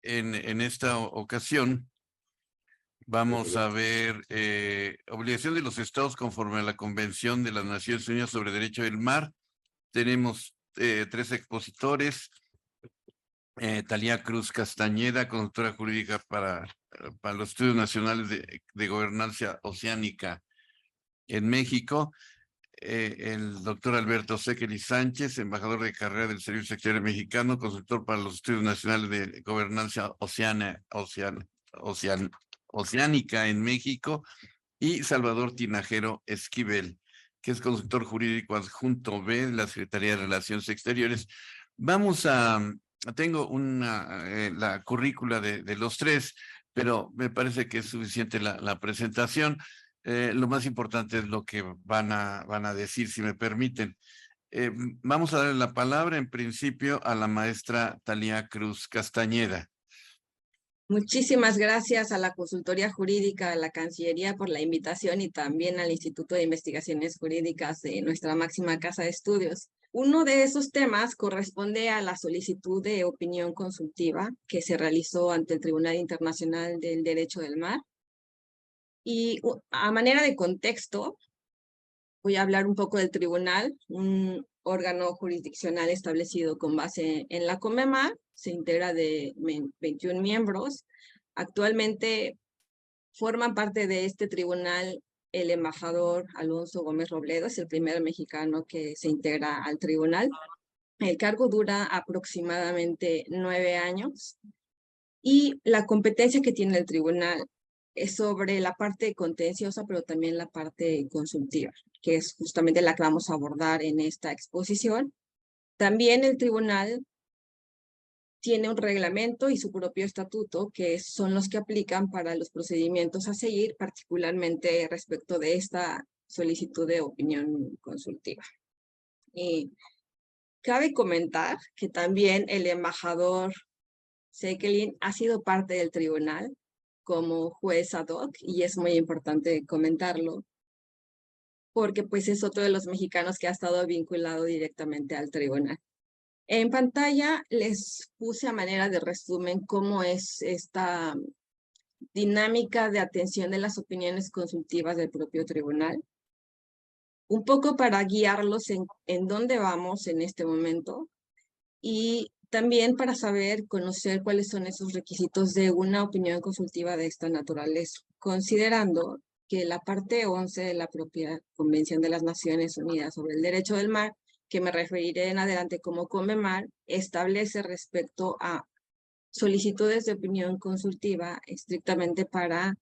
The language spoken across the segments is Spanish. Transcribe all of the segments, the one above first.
en esta ocasión vamos a ver obligación de los estados conforme a la Convención de las Naciones Unidas sobre Derecho del Mar. Tenemos 3 expositores. Talía Cruz Castañeda, consultora jurídica para los estudios nacionales de gobernanza oceánica en México. El doctor Alberto Sekeli Sánchez, embajador de carrera del Servicio Exterior Mexicano, consultor para los estudios nacionales de gobernanza oceánica en México, y Salvador Tinajero Esquivel, que es consultor jurídico adjunto B de la Secretaría de Relaciones Exteriores. Tengo la currícula de los 3, pero me parece que es suficiente la presentación. Lo más importante es lo que van a decir, si me permiten. Vamos a darle la palabra en principio a la maestra Talía Cruz Castañeda. Muchísimas gracias a la Consultoría Jurídica, a la Cancillería por la invitación y también al Instituto de Investigaciones Jurídicas de nuestra máxima casa de estudios. Uno de esos temas corresponde a la solicitud de opinión consultiva que se realizó ante el Tribunal Internacional del Derecho del Mar. Y a manera de contexto, voy a hablar un poco del tribunal, un órgano jurisdiccional establecido con base en la CONMEMAR, se integra de 21 miembros. Actualmente forman parte de este tribunal el embajador Alonso Gómez Robledo, es el primer mexicano que se integra al tribunal. El cargo dura aproximadamente 9 años y la competencia que tiene el tribunal es sobre la parte contenciosa, pero también la parte consultiva, que es justamente la que vamos a abordar en esta exposición. También el tribunal tiene un reglamento y su propio estatuto, que son los que aplican para los procedimientos a seguir, particularmente respecto de esta solicitud de opinión consultiva. Y cabe comentar que también el embajador Sekeli ha sido parte del tribunal como juez ad hoc, y es muy importante comentarlo, porque pues es otro de los mexicanos que ha estado vinculado directamente al tribunal. En pantalla les puse a manera de resumen cómo es esta dinámica de atención de las opiniones consultivas del propio tribunal, un poco para guiarlos en dónde vamos en este momento y también para conocer cuáles son esos requisitos de una opinión consultiva de esta naturaleza, considerando que la parte 11 de la propia Convención de las Naciones Unidas sobre el Derecho del Mar, que me referiré en adelante como CONMEMAR, establece respecto a solicitudes de opinión consultiva estrictamente para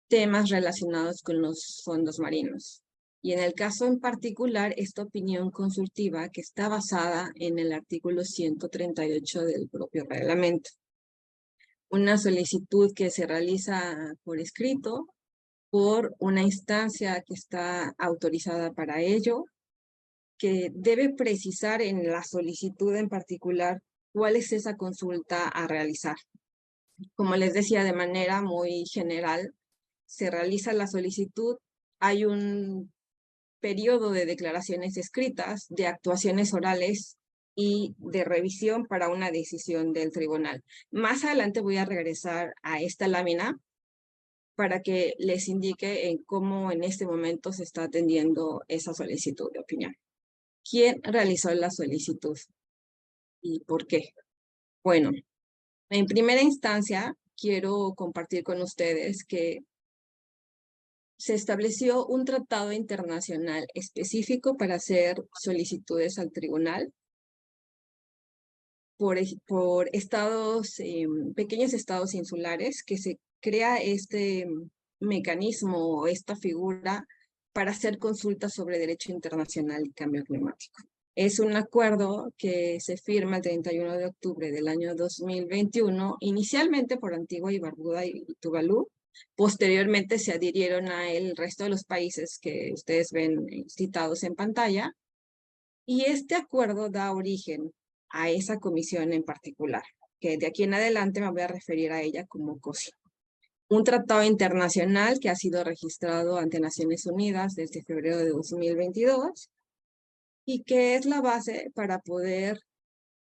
temas relacionados con los fondos marinos. Y en el caso en particular, esta opinión consultiva que está basada en el artículo 138 del propio reglamento. Una solicitud que se realiza por escrito por una instancia que está autorizada para ello, que debe precisar en la solicitud en particular cuál es esa consulta a realizar. Como les decía, de manera muy general, se realiza la solicitud, hay un periodo de declaraciones escritas, de actuaciones orales y de revisión para una decisión del tribunal. Más adelante voy a regresar a esta lámina para que les indique en cómo en este momento se está atendiendo esa solicitud de opinión. ¿Quién realizó la solicitud y por qué? Bueno, en primera instancia quiero compartir con ustedes que se estableció un tratado internacional específico para hacer solicitudes al tribunal por estados, pequeños estados insulares, que se crea este mecanismo o esta figura para hacer consultas sobre derecho internacional y cambio climático. Es un acuerdo que se firma el 31 de octubre del año 2021, inicialmente por Antigua y Barbuda y Tuvalu. Posteriormente se adhirieron a él el resto de los países que ustedes ven citados en pantalla. Y este acuerdo da origen a esa comisión en particular, que de aquí en adelante me voy a referir a ella como COSI. Un tratado internacional que ha sido registrado ante Naciones Unidas desde febrero de 2022 y que es la base para poder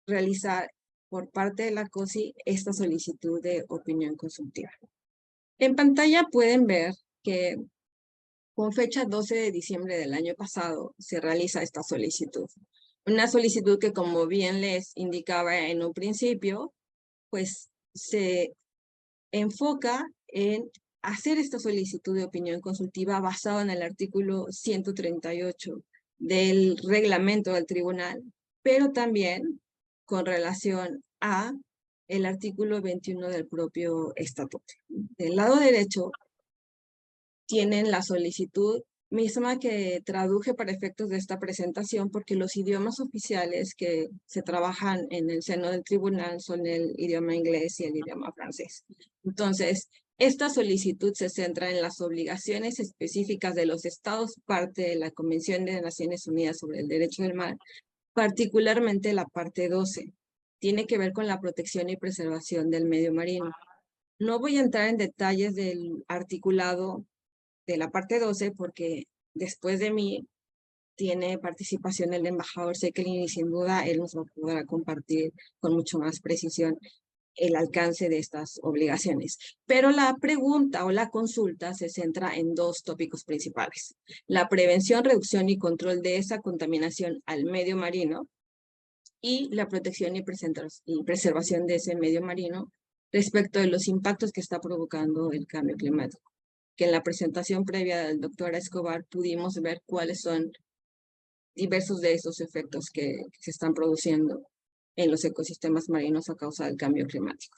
realizar por parte de la COSI esta solicitud de opinión consultiva. En pantalla pueden ver que con fecha 12 de diciembre del año pasado se realiza esta solicitud. Una solicitud que, como bien les indicaba en un principio, pues se enfoca en hacer esta solicitud de opinión consultiva basada en el artículo 138 del reglamento del tribunal, pero también con relación a el artículo 21 del propio estatuto. Del lado derecho tienen la solicitud misma que traduje para efectos de esta presentación, porque los idiomas oficiales que se trabajan en el seno del tribunal son el idioma inglés y el idioma francés. Entonces, esta solicitud se centra en las obligaciones específicas de los estados parte de la Convención de Naciones Unidas sobre el Derecho del Mar, particularmente la parte 12. Tiene que ver con la protección y preservación del medio marino. No voy a entrar en detalles del articulado de la parte 12, porque después de mí tiene participación el embajador Sekelin y sin duda él nos podrá compartir con mucho más precisión el alcance de estas obligaciones. Pero la pregunta o la consulta se centra en dos tópicos principales: la prevención, reducción y control de esa contaminación al medio marino y la protección y preservación de ese medio marino respecto de los impactos que está provocando el cambio climático, que en la presentación previa del doctor Escobar pudimos ver cuáles son diversos de esos efectos que se están produciendo en los ecosistemas marinos a causa del cambio climático.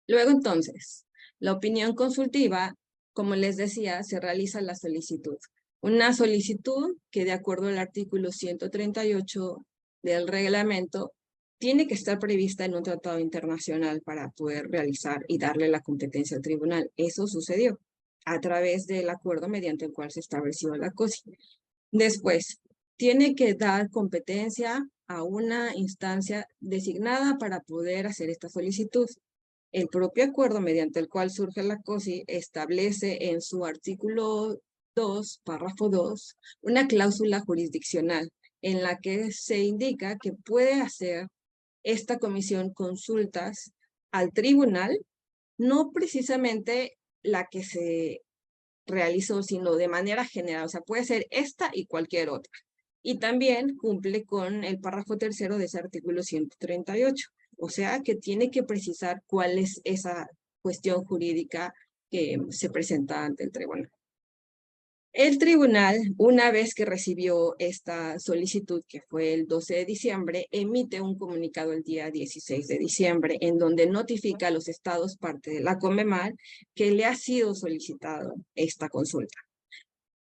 Luego entonces, la opinión consultiva, como les decía, se realiza la solicitud. Una solicitud que, de acuerdo al artículo 138 del reglamento, tiene que estar prevista en un tratado internacional para poder realizar y darle la competencia al tribunal. Eso sucedió a través del acuerdo mediante el cual se estableció la COSI. Después, tiene que dar competencia a una instancia designada para poder hacer esta solicitud. El propio acuerdo mediante el cual surge la COSI establece en su artículo 2, párrafo 2, una cláusula jurisdiccional en la que se indica que puede hacer esta comisión consultas al tribunal, no precisamente la que se realizó, sino de manera general. O sea, puede ser esta y cualquier otra. Y también cumple con el párrafo tercero de ese artículo 138. O sea, que tiene que precisar cuál es esa cuestión jurídica que se presenta ante el tribunal. El tribunal, una vez que recibió esta solicitud, que fue el 12 de diciembre, emite un comunicado el día 16 de diciembre, en donde notifica a los estados parte de la CONVEMAR que le ha sido solicitado esta consulta.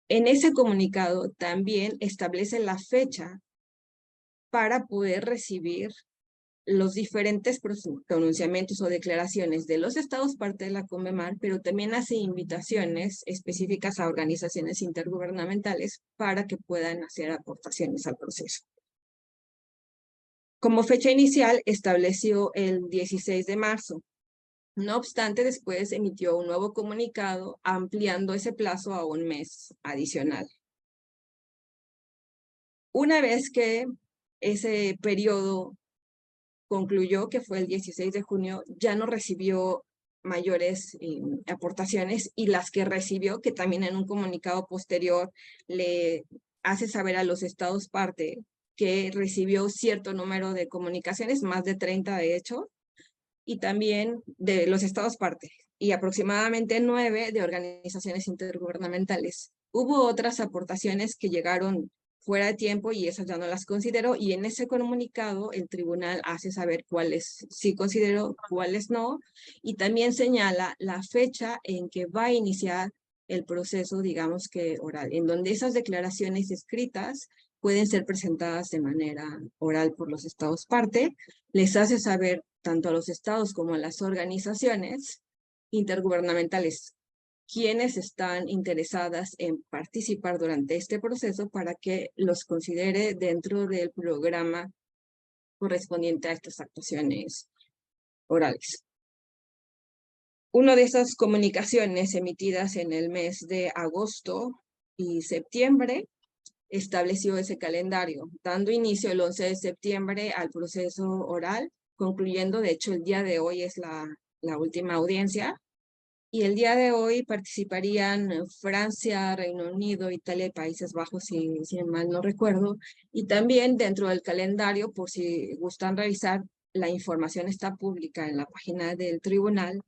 En ese comunicado también establece la fecha para poder recibir los diferentes pronunciamientos o declaraciones de los estados parte de la CONVEMAR, pero también hace invitaciones específicas a organizaciones intergubernamentales para que puedan hacer aportaciones al proceso. Como fecha inicial estableció el 16 de marzo. No obstante, después emitió un nuevo comunicado ampliando ese plazo a un mes adicional. Una vez que ese periodo concluyó, que fue el 16 de junio, ya no recibió mayores aportaciones, y las que recibió, que también en un comunicado posterior le hace saber a los estados parte que recibió cierto número de comunicaciones, más de 30 de hecho, y también de los estados parte, y aproximadamente 9 de organizaciones intergubernamentales. Hubo otras aportaciones que llegaron fuera de tiempo y esas ya no las consideró, y en ese comunicado el tribunal hace saber cuáles sí consideró, cuáles no, y también señala la fecha en que va a iniciar el proceso, digamos que oral, en donde esas declaraciones escritas pueden ser presentadas de manera oral por los estados parte. Les hace saber tanto a los estados como a las organizaciones intergubernamentales quienes están interesadas en participar durante este proceso para que los considere dentro del programa correspondiente a estas actuaciones orales. Una de esas comunicaciones emitidas en el mes de agosto y septiembre estableció ese calendario, dando inicio el 11 de septiembre al proceso oral concluyendo. De hecho, el día de hoy es la última audiencia. Y el día de hoy participarían Francia, Reino Unido, Italia y Países Bajos, si mal no recuerdo. Y también dentro del calendario, por si gustan revisar, la información está pública en la página del tribunal.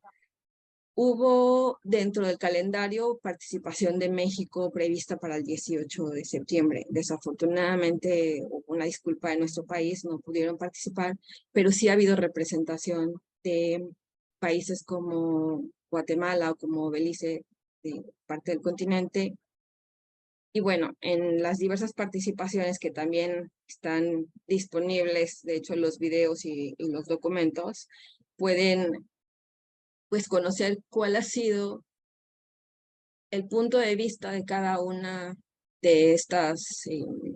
Hubo dentro del calendario participación de México prevista para el 18 de septiembre. Desafortunadamente, una disculpa de nuestro país, no pudieron participar, pero sí ha habido representación de países como Guatemala o como Belice, de parte del continente. Y bueno, en las diversas participaciones que también están disponibles, de hecho los videos y los documentos, pueden pues conocer cuál ha sido el punto de vista de cada una de estas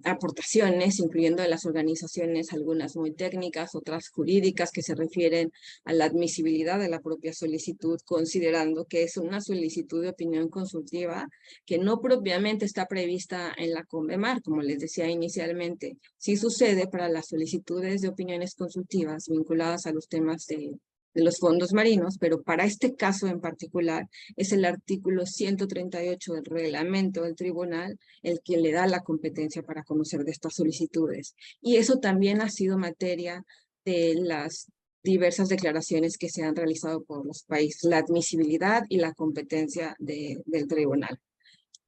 aportaciones, incluyendo de las organizaciones, algunas muy técnicas, otras jurídicas, que se refieren a la admisibilidad de la propia solicitud, considerando que es una solicitud de opinión consultiva que no propiamente está prevista en la CONVEMAR, como les decía inicialmente. Sí sucede para las solicitudes de opiniones consultivas vinculadas a los temas de los fondos marinos, pero para este caso en particular es el artículo 138 del reglamento del tribunal el que le da la competencia para conocer de estas solicitudes. Y eso también ha sido materia de las diversas declaraciones que se han realizado por los países, la admisibilidad y la competencia del tribunal.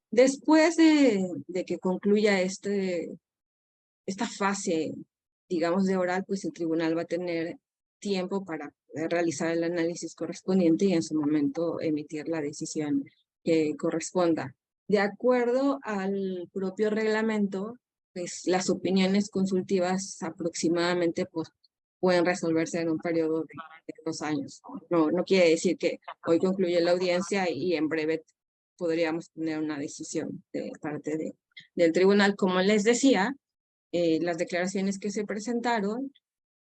Después de que concluya esta fase, digamos, de oral, pues el tribunal va a tener tiempo para realizar el análisis correspondiente y en su momento emitir la decisión que corresponda. De acuerdo al propio reglamento, pues las opiniones consultivas aproximadamente pues, pueden resolverse en un periodo de 2 años. No quiere decir que hoy concluye la audiencia y en breve podríamos tener una decisión de parte del tribunal. Como les decía, las declaraciones que se presentaron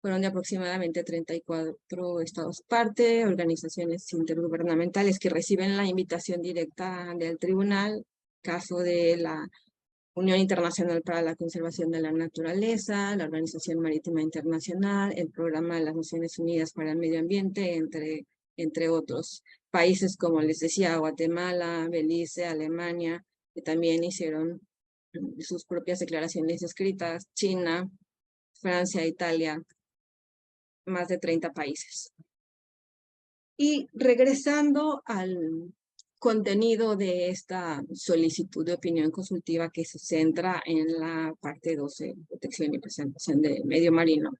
fueron de aproximadamente 34 estados parte, organizaciones intergubernamentales que reciben la invitación directa del tribunal, caso de la Unión Internacional para la Conservación de la Naturaleza, la Organización Marítima Internacional, el Programa de las Naciones Unidas para el Medio Ambiente, entre otros países, como les decía, Guatemala, Belice, Alemania, que también hicieron sus propias declaraciones escritas, China, Francia, Italia, más de 30 países. Y regresando al contenido de esta solicitud de opinión consultiva que se centra en la parte 12, protección y presentación del medio marino,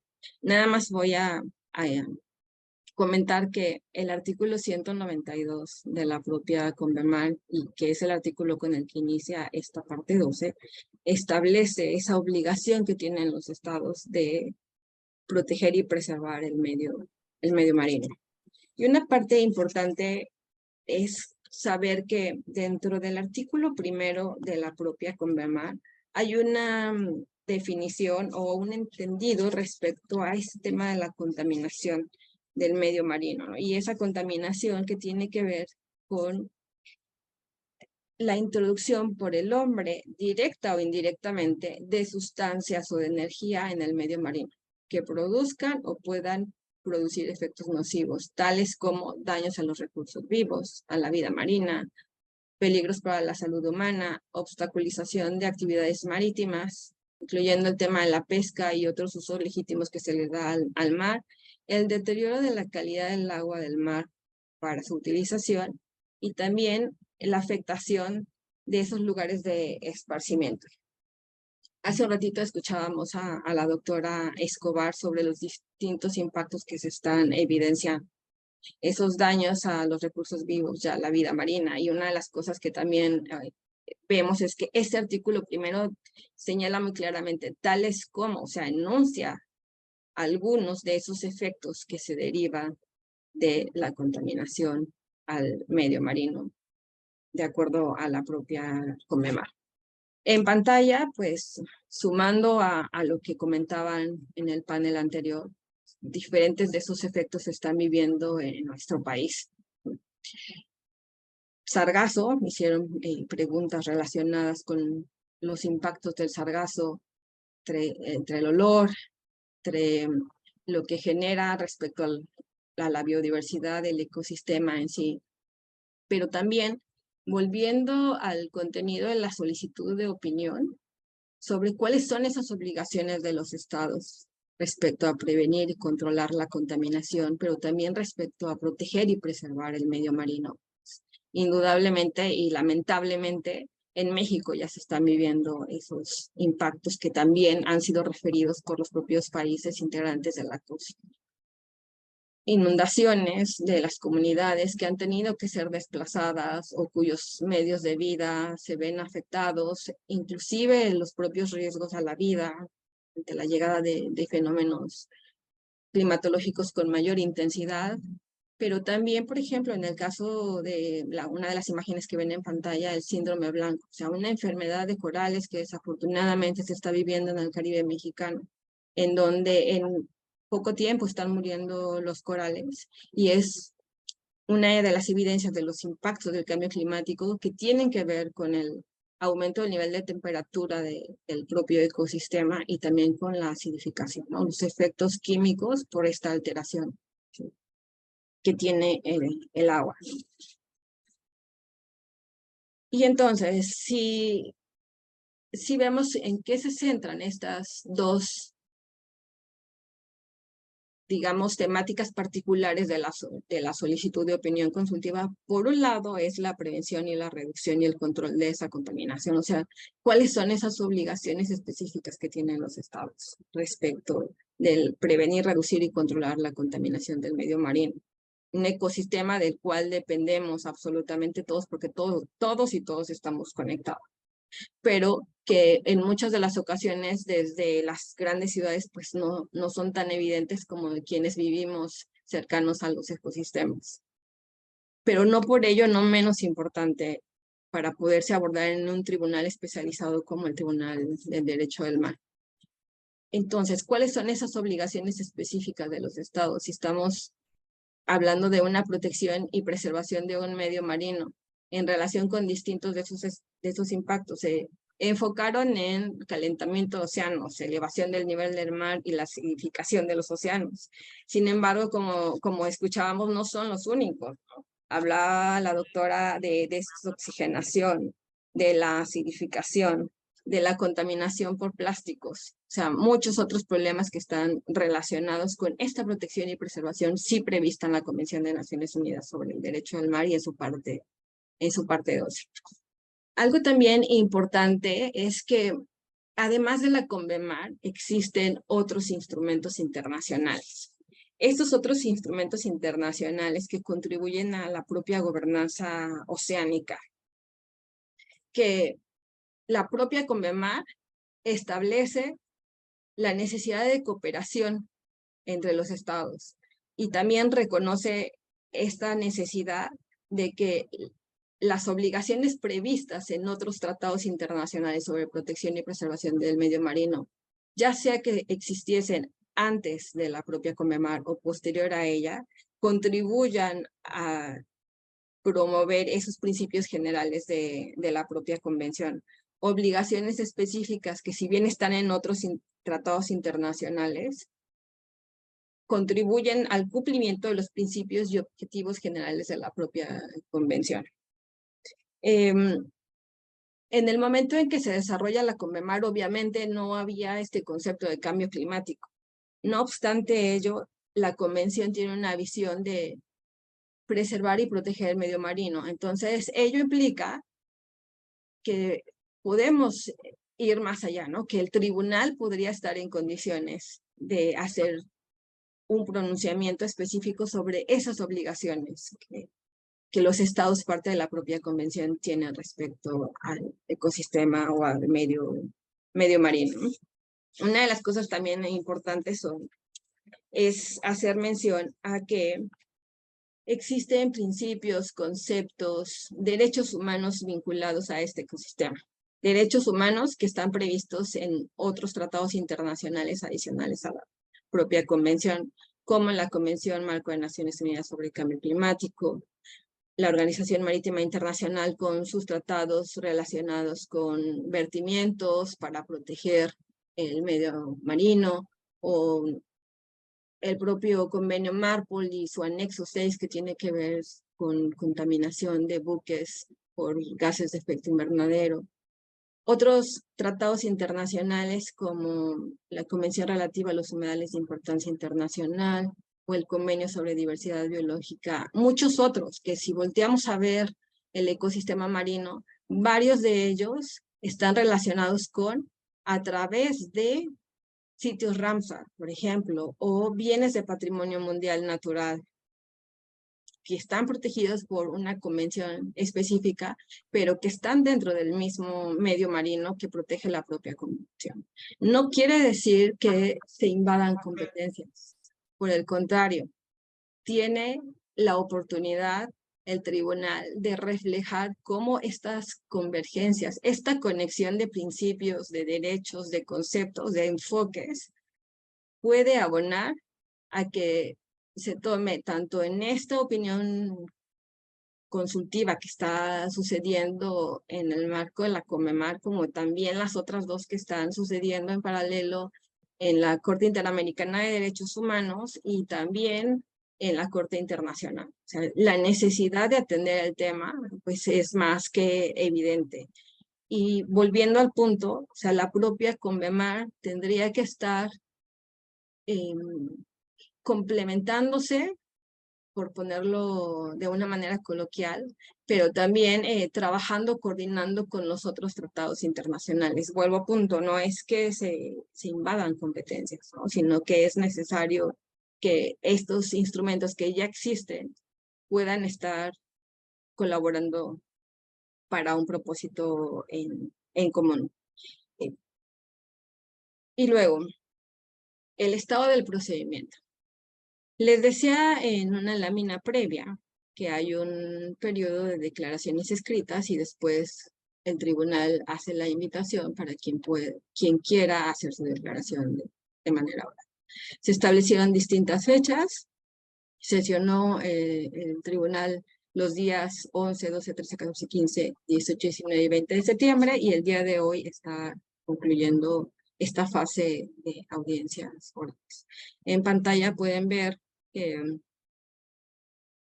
nada más voy a comentar que el artículo 192 de la propia CONVEMAR, y que es el artículo con el que inicia esta parte 12, establece esa obligación que tienen los estados de proteger y preservar el medio marino. Y una parte importante es saber que dentro del artículo primero de la propia CONVEMAR hay una definición o un entendido respecto a este tema de la contaminación del medio marino, ¿no? Y esa contaminación que tiene que ver con la introducción por el hombre, directa o indirectamente, de sustancias o de energía en el medio marino que produzcan o puedan producir efectos nocivos, tales como daños a los recursos vivos, a la vida marina, peligros para la salud humana, obstaculización de actividades marítimas, incluyendo el tema de la pesca y otros usos legítimos que se le da al mar, el deterioro de la calidad del agua del mar para su utilización y también la afectación de esos lugares de esparcimiento. Hace un ratito escuchábamos a la doctora Escobar sobre los distintos impactos que se están evidenciando. Esos daños a los recursos vivos, ya la vida marina. Y una de las cosas que también vemos es que este artículo primero señala muy claramente tales como, o sea, enuncia algunos de esos efectos que se derivan de la contaminación al medio marino, de acuerdo a la propia CONVEMAR. En pantalla, pues, sumando a lo que comentaban en el panel anterior, diferentes de esos efectos se están viviendo en nuestro país. Sargazo, me hicieron preguntas relacionadas con los impactos del sargazo entre el olor, entre lo que genera respecto a la biodiversidad del ecosistema en sí. Pero también, volviendo al contenido de la solicitud de opinión, sobre cuáles son esas obligaciones de los estados respecto a prevenir y controlar la contaminación, pero también respecto a proteger y preservar el medio marino. Indudablemente y lamentablemente, en México ya se están viviendo esos impactos que también han sido referidos por los propios países integrantes de la COSI. Inundaciones de las comunidades que han tenido que ser desplazadas o cuyos medios de vida se ven afectados, inclusive los propios riesgos a la vida ante la llegada de fenómenos climatológicos con mayor intensidad, pero también, por ejemplo, en el caso de una de las imágenes que ven en pantalla, el síndrome blanco, o sea, una enfermedad de corales que desafortunadamente se está viviendo en el Caribe mexicano, en donde en poco tiempo están muriendo los corales, y es una de las evidencias de los impactos del cambio climático que tienen que ver con el aumento del nivel de temperatura del propio ecosistema y también con la acidificación, ¿no? Los efectos químicos por esta alteración, ¿sí?, que tiene el agua. Y entonces, si vemos en qué se centran estas dos, digamos, temáticas particulares de la solicitud de opinión consultiva, por un lado es la prevención y la reducción y el control de esa contaminación, o sea, cuáles son esas obligaciones específicas que tienen los estados respecto del prevenir, reducir y controlar la contaminación del medio marino. Un ecosistema del cual dependemos absolutamente todos, porque todos y todos estamos conectados, pero que en muchas de las ocasiones desde las grandes ciudades pues no son tan evidentes como de quienes vivimos cercanos a los ecosistemas. Pero no por ello no menos importante para poderse abordar en un tribunal especializado como el Tribunal del Derecho del Mar. Entonces, ¿cuáles son esas obligaciones específicas de los estados? Si estamos hablando de una protección y preservación de un medio marino en relación con distintos de esos impactos. Se enfocaron en calentamiento de océanos, elevación del nivel del mar y la acidificación de los océanos. Sin embargo, como escuchábamos, no son los únicos, ¿no? Hablaba la doctora de desoxigenación, de la acidificación, de la contaminación por plásticos, o sea, muchos otros problemas que están relacionados con esta protección y preservación sí prevista en la Convención de Naciones Unidas sobre el Derecho al Mar y en su parte 12. Algo también importante es que además de la CONVEMAR existen otros instrumentos internacionales. Estos otros instrumentos internacionales que contribuyen a la propia gobernanza oceánica, que la propia CONVEMAR establece la necesidad de cooperación entre los estados y también reconoce esta necesidad de que las obligaciones previstas en otros tratados internacionales sobre protección y preservación del medio marino, ya sea que existiesen antes de la propia CONVEMAR o posterior a ella, contribuyan a promover esos principios generales de la propia convención. Obligaciones específicas que si bien están en otros tratados internacionales, contribuyen al cumplimiento de los principios y objetivos generales de la propia convención. En el momento en que se desarrolla la CONVEMAR, obviamente no había este concepto de cambio climático. No obstante ello, la convención tiene una visión de preservar y proteger el medio marino. Entonces, ello implica que podemos ir más allá, ¿no? Que el tribunal podría estar en condiciones de hacer un pronunciamiento específico sobre esas obligaciones que los estados, parte de la propia convención, tienen respecto al ecosistema o al medio marino. Una de las cosas también importantes es hacer mención a que existen principios, conceptos, derechos humanos vinculados a este ecosistema. Derechos humanos que están previstos en otros tratados internacionales adicionales a la propia convención, como la Convención Marco de Naciones Unidas sobre el Cambio Climático, la Organización Marítima Internacional con sus tratados relacionados con vertimientos para proteger el medio marino, o el propio convenio Marpol y su anexo 6 que tiene que ver con contaminación de buques por gases de efecto invernadero. Otros tratados internacionales como la Convención relativa a los humedales de importancia internacional o el Convenio sobre diversidad biológica, muchos otros que si volteamos a ver el ecosistema marino, varios de ellos están relacionados con a través de sitios Ramsar, por ejemplo, o bienes de patrimonio mundial natural, que están protegidos por una convención específica, pero que están dentro del mismo medio marino que protege la propia convención. No quiere decir que se invadan competencias. Por el contrario, tiene la oportunidad el tribunal de reflejar cómo estas convergencias, esta conexión de principios, de derechos, de conceptos, de enfoques, puede abonar a que se tome tanto en esta opinión consultiva que está sucediendo en el marco de la CONMEMAR, como también las otras dos que están sucediendo en paralelo en la Corte Interamericana de Derechos Humanos y también en la Corte Internacional. O sea, la necesidad de atender el tema pues es más que evidente. Y volviendo al punto, o sea, la propia CONMEMAR tendría que estar complementándose, por ponerlo de una manera coloquial, pero también trabajando, coordinando con los otros tratados internacionales. Vuelvo a punto, no es que se invadan competencias, ¿no? Sino que es necesario que estos instrumentos que ya existen puedan estar colaborando para un propósito en común. Y luego, el estado del procedimiento. Les decía en una lámina previa que hay un periodo de declaraciones escritas y después el tribunal hace la invitación para quien quiera hacer su declaración de manera oral. Se establecieron distintas fechas, sesionó el tribunal los días 11, 12, 13, 14, 15, 18, 19 y 20 de septiembre y el día de hoy está concluyendo esta fase de audiencias orales. En pantalla pueden ver que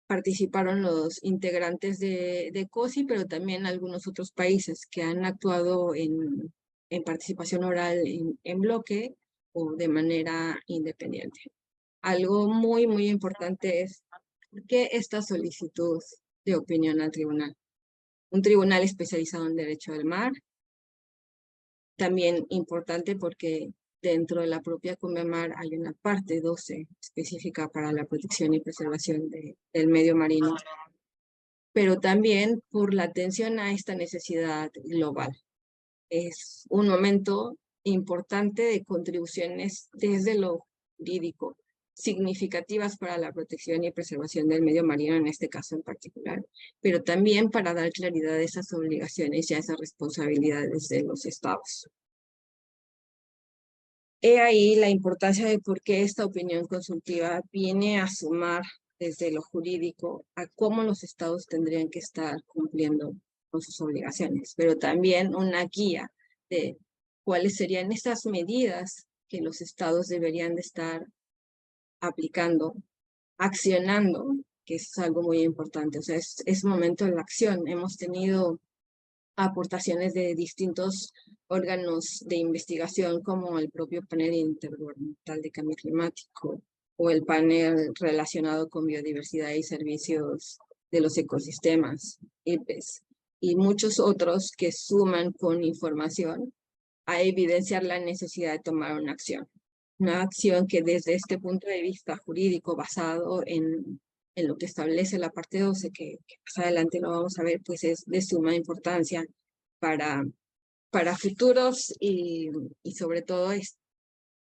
participaron los integrantes de COSI, pero también algunos otros países que han actuado en participación oral en bloque o de manera independiente. Algo muy, muy importante es que esta solicitud de opinión al tribunal. Un tribunal especializado en derecho del mar. También importante porque dentro de la propia CONMEMAR hay una parte 12 específica para la protección y preservación del medio marino, pero también por la atención a esta necesidad global. Es un momento importante de contribuciones desde lo jurídico, significativas para la protección y preservación del medio marino, en este caso en particular, pero también para dar claridad a esas obligaciones y a esas responsabilidades de los estados. He ahí la importancia de por qué esta opinión consultiva viene a sumar desde lo jurídico a cómo los estados tendrían que estar cumpliendo con sus obligaciones, pero también una guía de cuáles serían esas medidas que los estados deberían de estar aplicando, accionando, que es algo muy importante. O sea, es momento de la acción. Hemos tenido aportaciones de distintos órganos de investigación como el propio panel intergubernamental de cambio climático o el panel relacionado con biodiversidad y servicios de los ecosistemas, IPES, y muchos otros que suman con información a evidenciar la necesidad de tomar una acción que desde este punto de vista jurídico basado en lo que establece la parte 12, que más adelante lo vamos a ver, pues es de suma importancia para futuros y sobre todo es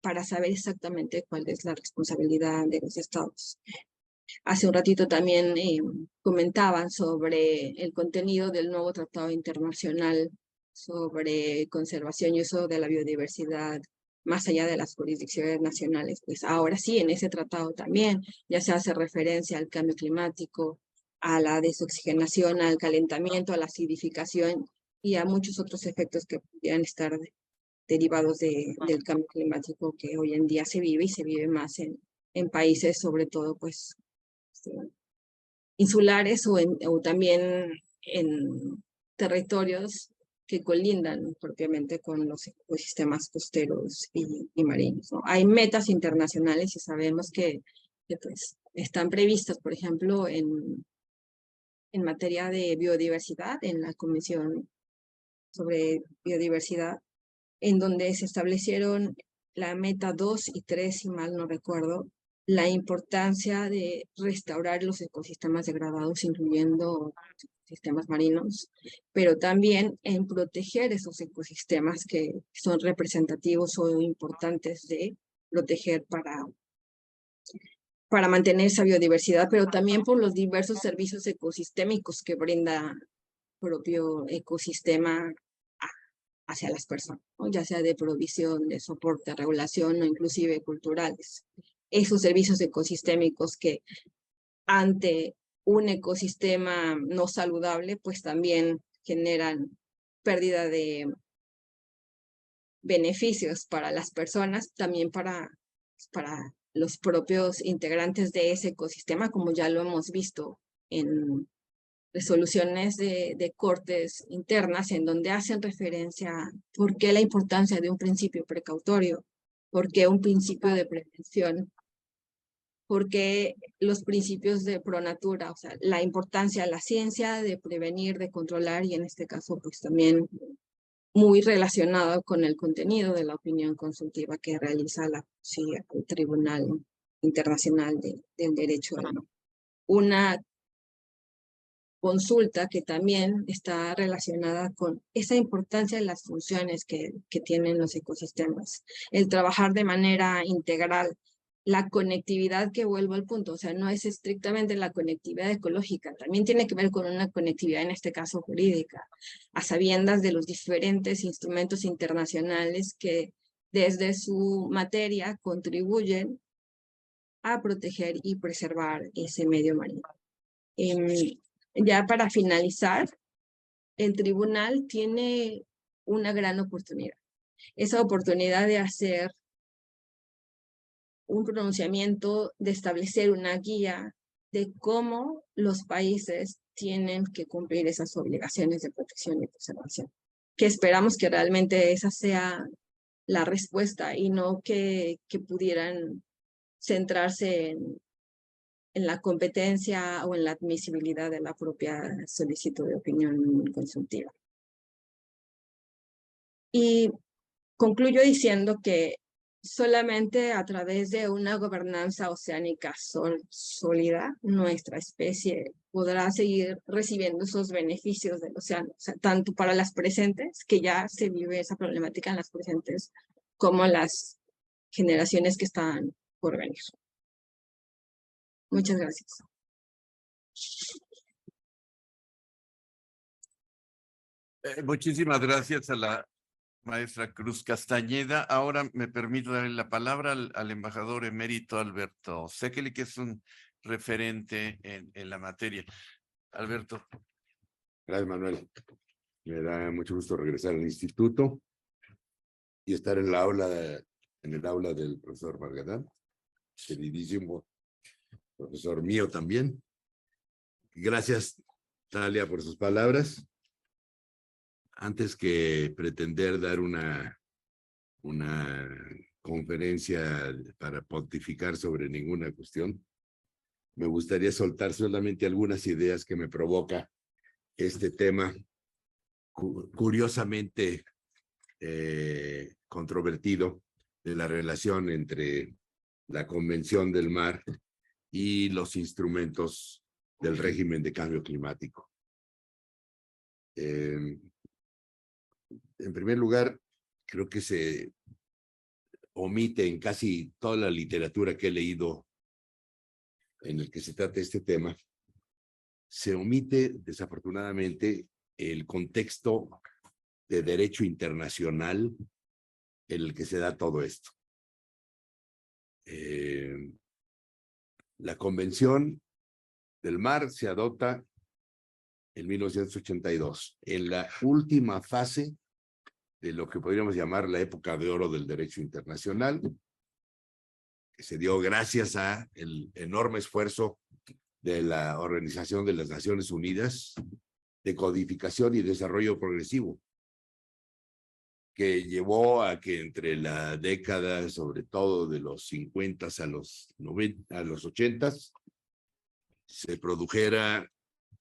para saber exactamente cuál es la responsabilidad de los estados. Hace un ratito también comentaban sobre el contenido del nuevo tratado internacional sobre conservación y uso de la biodiversidad más allá de las jurisdicciones nacionales. Pues ahora sí, en ese tratado también ya se hace referencia al cambio climático, a la desoxigenación, al calentamiento, a la acidificación y a muchos otros efectos que pudieran estar derivados del cambio climático que hoy en día se vive y se vive más en en países sobre todo pues insulares o también en territorios que colindan propiamente con los ecosistemas costeros y marinos, ¿no? Hay metas internacionales y sabemos que pues, están previstas, por ejemplo, en materia de biodiversidad, en la Convención sobre Biodiversidad, en donde se establecieron la meta 2 y 3, si mal no recuerdo, la importancia de restaurar los ecosistemas degradados, incluyendo sistemas marinos, pero también en proteger esos ecosistemas que son representativos o importantes de proteger para mantener esa biodiversidad, pero también por los diversos servicios ecosistémicos que brinda propio ecosistema hacia las personas, ¿no? Ya sea de provisión, de soporte, regulación o inclusive culturales. Esos servicios ecosistémicos que ante un ecosistema no saludable, pues también generan pérdida de beneficios para las personas, también para los propios integrantes de ese ecosistema, como ya lo hemos visto en resoluciones de cortes internas en donde hacen referencia a por qué la importancia de un principio precautorio, por qué un principio de prevención, por qué los principios de pronatura, o sea, la importancia de la ciencia, de prevenir, de controlar y en este caso pues también muy relacionado con el contenido de la opinión consultiva que realiza el Tribunal Internacional del Derecho Humano. Una consulta que también está relacionada con esa importancia de las funciones que tienen los ecosistemas, el trabajar de manera integral, la conectividad que vuelvo al punto, o sea, no es estrictamente la conectividad ecológica, también tiene que ver con una conectividad, en este caso jurídica, a sabiendas de los diferentes instrumentos internacionales que desde su materia contribuyen a proteger y preservar ese medio marino. Ya para finalizar, el tribunal tiene una gran oportunidad. Esa oportunidad de hacer un pronunciamiento, de establecer una guía de cómo los países tienen que cumplir esas obligaciones de protección y preservación. Que esperamos que realmente esa sea la respuesta y no que pudieran centrarse en la competencia o en la admisibilidad de la propia solicitud de opinión consultiva. Y concluyo diciendo que solamente a través de una gobernanza oceánica sólida, nuestra especie podrá seguir recibiendo esos beneficios del océano, o sea, tanto para las presentes, que ya se vive esa problemática en las presentes, como las generaciones que están por venir. Muchas gracias. Muchísimas gracias a la maestra Cruz Castañeda. Ahora me permito darle la palabra al embajador emérito Alberto Sekeli, que es un referente en la materia. Alberto. Gracias, Manuel. Me da mucho gusto regresar al instituto y estar en el aula del profesor Margadán, queridísimo profesor mío también. Gracias, Talia, por sus palabras. Antes que pretender dar una conferencia para pontificar sobre ninguna cuestión, me gustaría soltar solamente algunas ideas que me provoca este tema curiosamente controvertido de la relación entre la Convención del Mar y los instrumentos del régimen de cambio climático. En primer lugar, creo que se omite en casi toda la literatura que he leído en el que se trata este tema, se omite desafortunadamente el contexto de derecho internacional en el que se da todo esto. La Convención del Mar se adopta en 1982, en la última fase de lo que podríamos llamar la época de oro del derecho internacional, se dio gracias a el enorme esfuerzo de la Organización de las Naciones Unidas de Codificación y Desarrollo Progresivo, que llevó a que entre la década, sobre todo de los 50 a los 90, a los 80, se produjera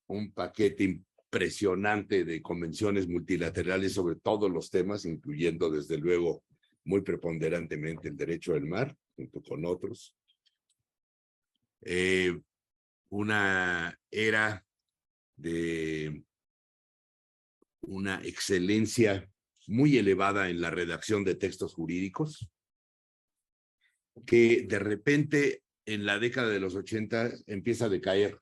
un paquete impresionante de convenciones multilaterales sobre todos los temas, incluyendo desde luego muy preponderantemente el derecho del mar, junto con otros. Una era de una excelencia muy elevada en la redacción de textos jurídicos, que de repente en la década de los 80 empieza a decaer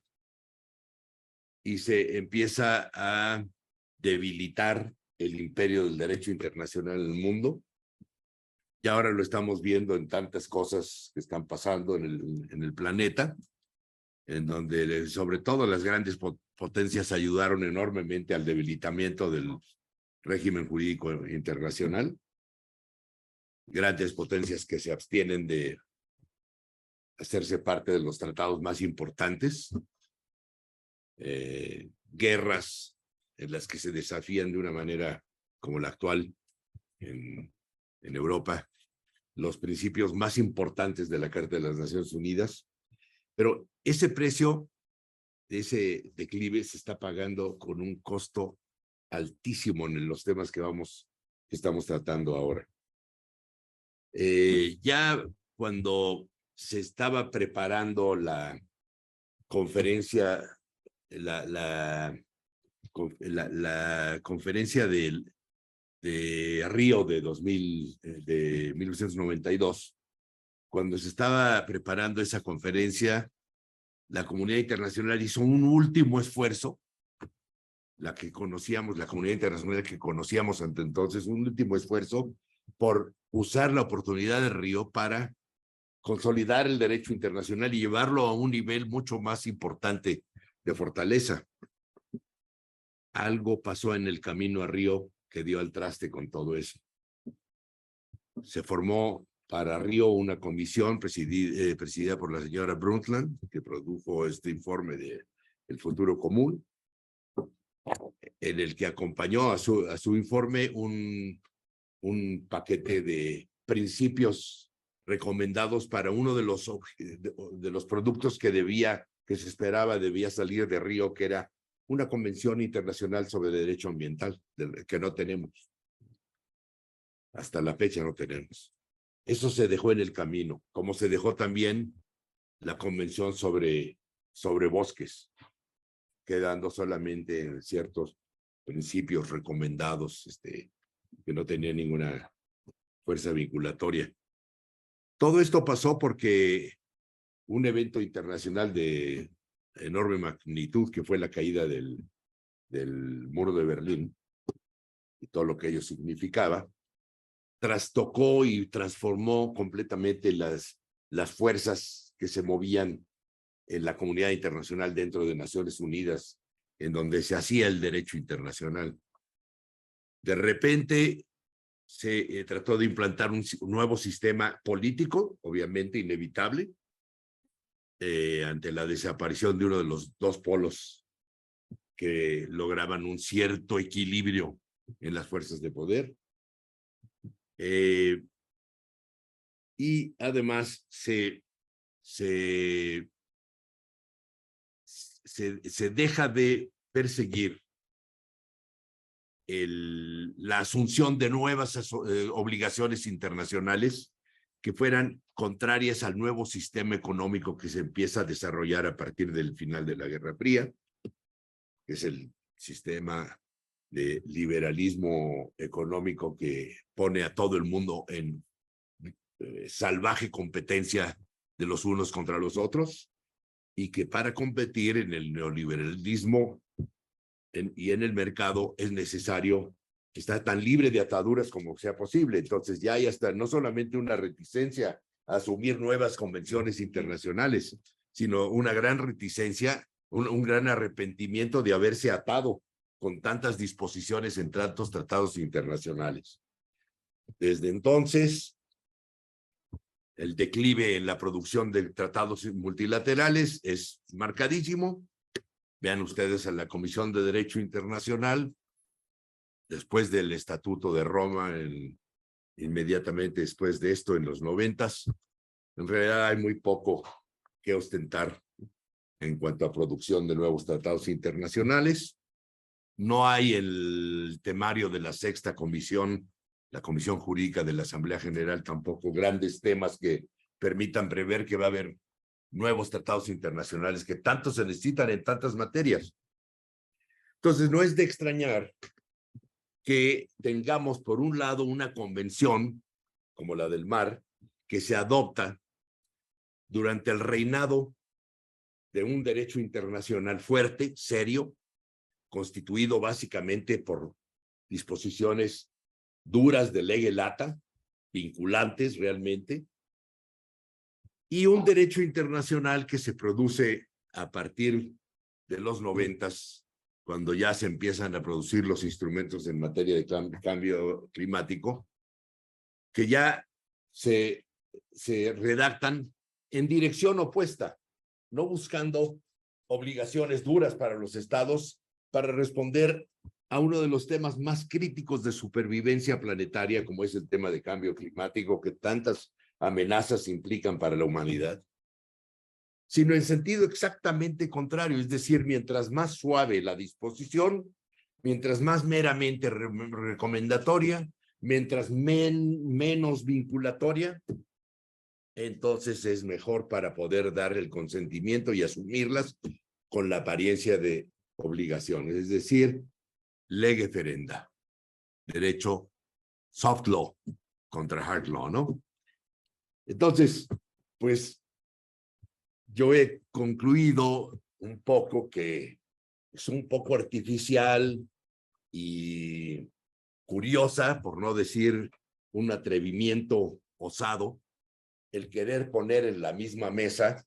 y se empieza a debilitar el imperio del derecho internacional en el mundo. Y ahora lo estamos viendo en tantas cosas que están pasando en el planeta, en donde sobre todo las grandes potencias ayudaron enormemente al debilitamiento del régimen jurídico internacional. Grandes potencias que se abstienen de hacerse parte de los tratados más importantes. Guerras en las que se desafían de una manera como la actual en Europa los principios más importantes de la Carta de las Naciones Unidas. Pero ese precio, ese declive, se está pagando con un costo altísimo en los temas que estamos tratando ahora. Ya cuando se estaba preparando la conferencia, la conferencia de Río de 1992, cuando se estaba preparando esa conferencia, la comunidad internacional hizo un último esfuerzo, la comunidad internacional que conocíamos hasta entonces, un último esfuerzo por usar la oportunidad de Río para consolidar el derecho internacional y llevarlo a un nivel mucho más importante de fortaleza. Algo pasó en el camino a Río que dio al traste con todo eso. Se formó para Río una comisión presidida por la señora Brundtland, que produjo este informe de El Futuro Común, en el que acompañó a su informe un paquete de principios recomendados para uno de los productos que se esperaba debía salir de Río, que era una convención internacional sobre derecho ambiental, que no tenemos. Hasta la fecha no tenemos. Eso se dejó en el camino, como se dejó también la convención sobre bosques, quedando solamente en ciertos principios recomendados, que no tenían ninguna fuerza vinculatoria. Todo esto pasó porque un evento internacional de enorme magnitud, que fue la caída del muro de Berlín y todo lo que ello significaba, trastocó y transformó completamente las fuerzas que se movían en la comunidad internacional dentro de Naciones Unidas, en donde se hacía el derecho internacional. De repente se trató de implantar un nuevo sistema político, obviamente inevitable, ante la desaparición de uno de los dos polos que lograban un cierto equilibrio en las fuerzas de poder. Y además se deja de perseguir la asunción de nuevas obligaciones internacionales que fueran contrarias al nuevo sistema económico que se empieza a desarrollar a partir del final de la Guerra Fría, que es el sistema de liberalismo económico que pone a todo el mundo en salvaje competencia de los unos contra los otros, y que para competir en el neoliberalismo y en el mercado es necesario estar tan libre de ataduras como sea posible. Entonces ya hay hasta no solamente una reticencia a asumir nuevas convenciones internacionales, sino una gran reticencia, un gran arrepentimiento de haberse atado con tantas disposiciones en tantos tratados internacionales. Desde entonces, El declive en la producción de tratados multilaterales es marcadísimo. Vean ustedes a la Comisión de Derecho Internacional, después del Estatuto de Roma, inmediatamente después de esto, en los 90s, en realidad hay muy poco que ostentar en cuanto a producción de nuevos tratados internacionales. No hay el temario de la sexta comisión, la Comisión Jurídica de la Asamblea General, tampoco grandes temas que permitan prever que va a haber nuevos tratados internacionales que tanto se necesitan en tantas materias. Entonces, no es de extrañar que tengamos, por un lado, una convención como la del mar, que se adopta durante el reinado de un derecho internacional fuerte, serio, constituido básicamente por disposiciones duras de lege lata, vinculantes realmente, y un derecho internacional que se produce a partir de los 90s, cuando ya se empiezan a producir los instrumentos en materia de cambio climático, que ya se redactan en dirección opuesta, no buscando obligaciones duras para los estados para responder a uno de los temas más críticos de supervivencia planetaria, como es el tema de cambio climático, que tantas amenazas implican para la humanidad, sino en sentido exactamente contrario, es decir, mientras más suave la disposición, mientras más meramente recomendatoria, mientras menos vinculatoria, entonces es mejor para poder dar el consentimiento y asumirlas con la apariencia de obligaciones, es decir, lege ferenda, derecho soft law contra hard law, ¿no? Entonces, pues yo he concluido un poco que es un poco artificial y curiosa, por no decir un atrevimiento osado, el querer poner en la misma mesa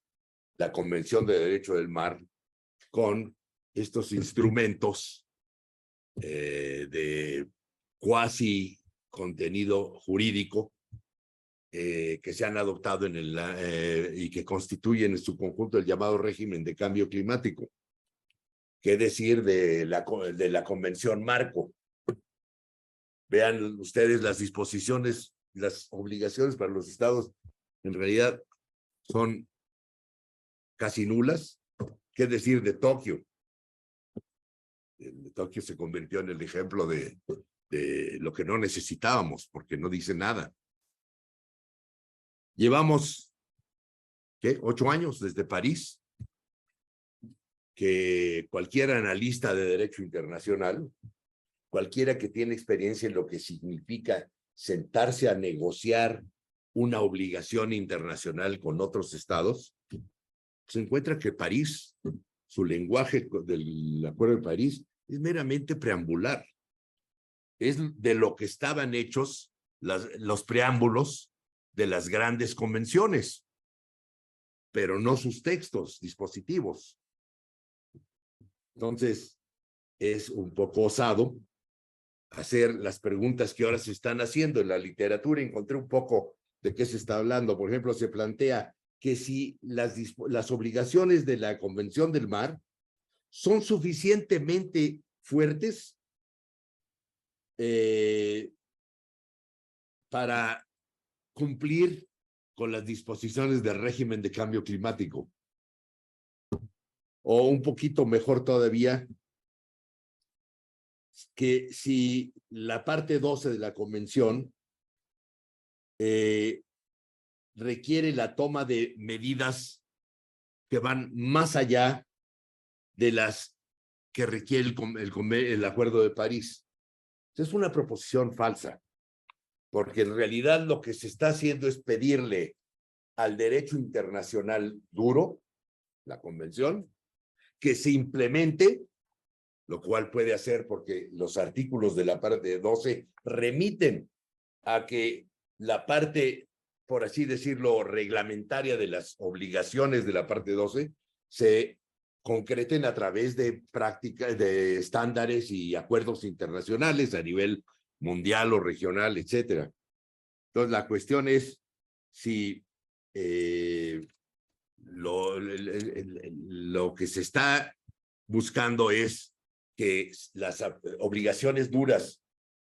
la Convención de Derecho del Mar con estos instrumentos de cuasi contenido jurídico que se han adoptado en y que constituyen en su conjunto el llamado régimen de cambio climático. ¿Qué decir de la Convención Marco? Vean ustedes las disposiciones, las obligaciones para los estados, en realidad son casi nulas. ¿Qué decir de Tokio? Tokio se convirtió en el ejemplo de lo que no necesitábamos, porque no dice nada. Llevamos, ¿qué? 8 años desde París, que cualquier analista de derecho internacional, cualquiera que tiene experiencia en lo que significa sentarse a negociar una obligación internacional con otros estados, se encuentra que París, su lenguaje del Acuerdo de París, es meramente preambular. Es de lo que estaban hechos los preámbulos de las grandes convenciones, pero no sus textos dispositivos. Entonces, es un poco osado hacer las preguntas que ahora se están haciendo. En la literatura encontré un poco de qué se está hablando. Por ejemplo, se plantea que si las obligaciones de la Convención del Mar son suficientemente fuertes para cumplir con las disposiciones del régimen de cambio climático. O un poquito mejor todavía, que si la parte 12 de la convención requiere la toma de medidas que van más allá de las que requiere el Acuerdo de París. Es una proposición falsa, porque en realidad lo que se está haciendo es pedirle al derecho internacional duro, la convención, que se implemente, lo cual puede hacer porque los artículos de la parte 12 remiten a que la parte, por así decirlo, reglamentaria de las obligaciones de la parte 12 se concreten a través de prácticas, de estándares y acuerdos internacionales a nivel mundial o regional, etcétera. Entonces, la cuestión es si lo que se está buscando es que las obligaciones duras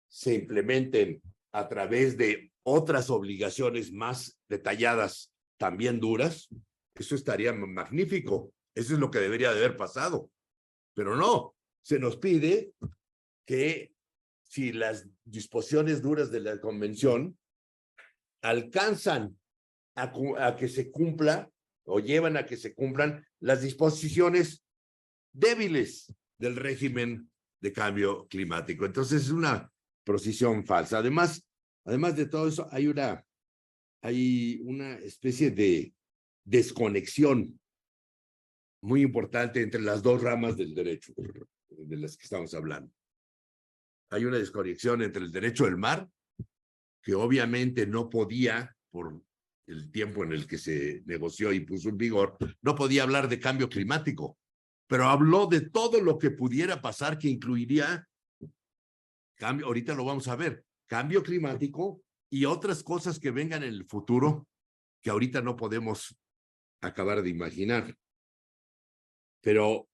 se implementen a través de otras obligaciones más detalladas, también duras. Eso estaría magnífico. Eso es lo que debería de haber pasado. Pero no, se nos pide que si las disposiciones duras de la convención alcanzan a que se cumpla o llevan a que se cumplan las disposiciones débiles del régimen de cambio climático. Entonces es una posición falsa. Además de todo eso, hay una especie de desconexión muy importante entre las dos ramas del derecho de las que estamos hablando. Hay una desconexión entre el derecho del mar, que obviamente no podía, por el tiempo en el que se negoció y puso en vigor, no podía hablar de cambio climático, pero habló de todo lo que pudiera pasar, que incluiría cambio, ahorita lo vamos a ver, cambio climático y otras cosas que vengan en el futuro que ahorita no podemos acabar de imaginar. Pero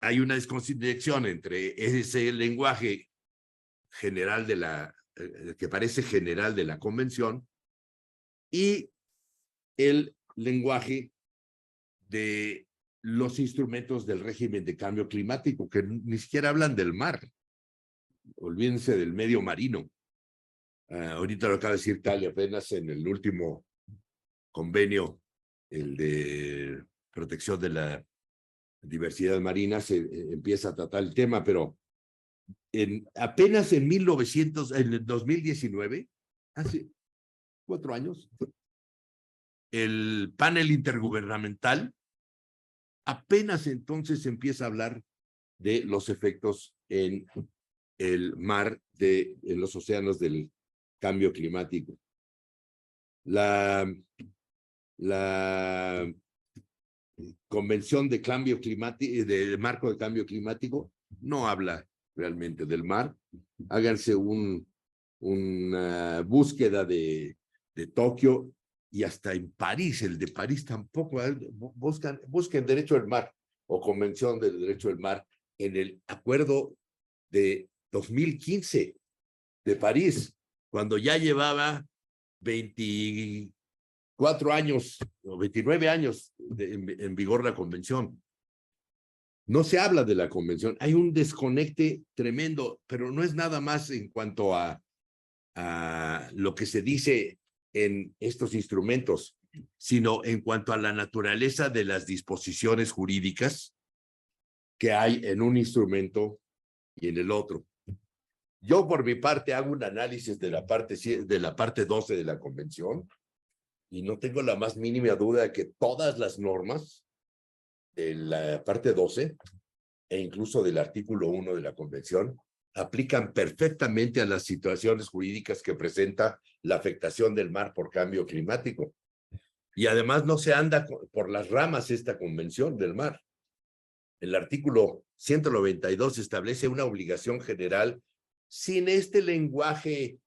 hay una desconexión entre ese lenguaje general que parece general de la convención y el lenguaje de los instrumentos del régimen de cambio climático, que ni siquiera hablan del mar. Olvídense del medio marino. Ahorita lo acaba de decir Tali, apenas en el último convenio, el de protección de la diversidad marina, se empieza a tratar el tema, pero apenas en el 2019, hace 4 años, el panel intergubernamental apenas entonces empieza a hablar de los efectos en el mar, en los océanos del cambio climático. La Convención de Cambio Climático, del Marco de Cambio Climático, no habla realmente del mar. Háganse una búsqueda de Tokio y hasta en París, el de París tampoco. Busquen Derecho del Mar o Convención del Derecho del Mar en el acuerdo de 2015 de París, cuando ya llevaba 24 años o 29 años en vigor la convención. No se habla de la convención. Hay un desconecte tremendo, pero no es nada más en cuanto a lo que se dice en estos instrumentos, sino en cuanto a la naturaleza de las disposiciones jurídicas que hay en un instrumento y en el otro. Yo, por mi parte, hago un análisis de la parte 12 de la convención y no tengo la más mínima duda de que todas las normas de la parte 12 e incluso del artículo 1 de la convención aplican perfectamente a las situaciones jurídicas que presenta la afectación del mar por cambio climático. Y además no se anda por las ramas esta convención del mar. El artículo 192 establece una obligación general sin este lenguaje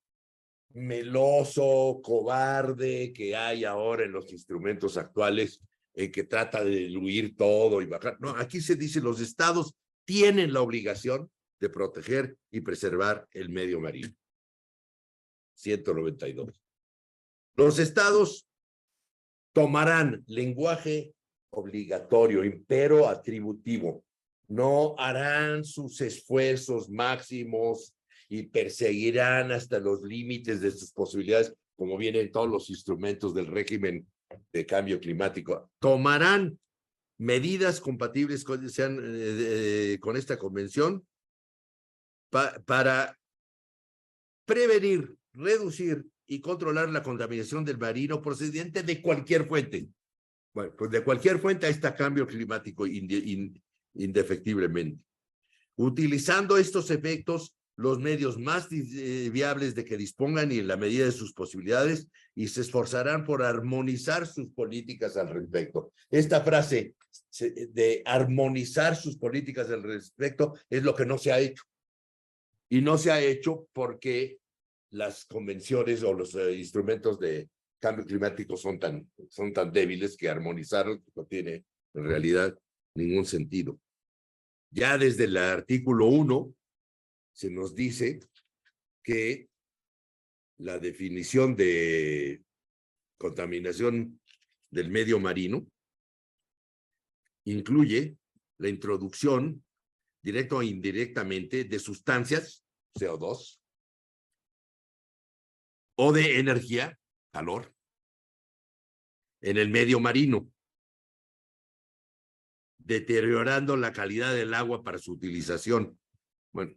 meloso, cobarde que hay ahora en los instrumentos actuales, que trata de diluir todo y bajar. No, aquí se dice los estados tienen la obligación de proteger y preservar el medio marino. 192. Los estados tomarán lenguaje obligatorio, impero atributivo. No harán sus esfuerzos máximos y perseguirán hasta los límites de sus posibilidades, como vienen todos los instrumentos del régimen de cambio climático. Tomarán medidas compatibles con esta convención para prevenir, reducir y controlar la contaminación del marino procedente de cualquier fuente. Bueno, pues de cualquier fuente está cambio climático indefectiblemente. Utilizando estos efectos, los medios más viables de que dispongan y en la medida de sus posibilidades, y se esforzarán por armonizar sus políticas al respecto. Esta frase de armonizar sus políticas al respecto es lo que no se ha hecho. Y no se ha hecho porque las convenciones o los instrumentos de cambio climático son tan débiles que armonizarlos no tiene en realidad ningún sentido. Ya desde el artículo 1 se nos dice que la definición de contaminación del medio marino incluye la introducción, directa o indirectamente, de sustancias, CO2, o de energía, calor, en el medio marino, deteriorando la calidad del agua para su utilización. Bueno,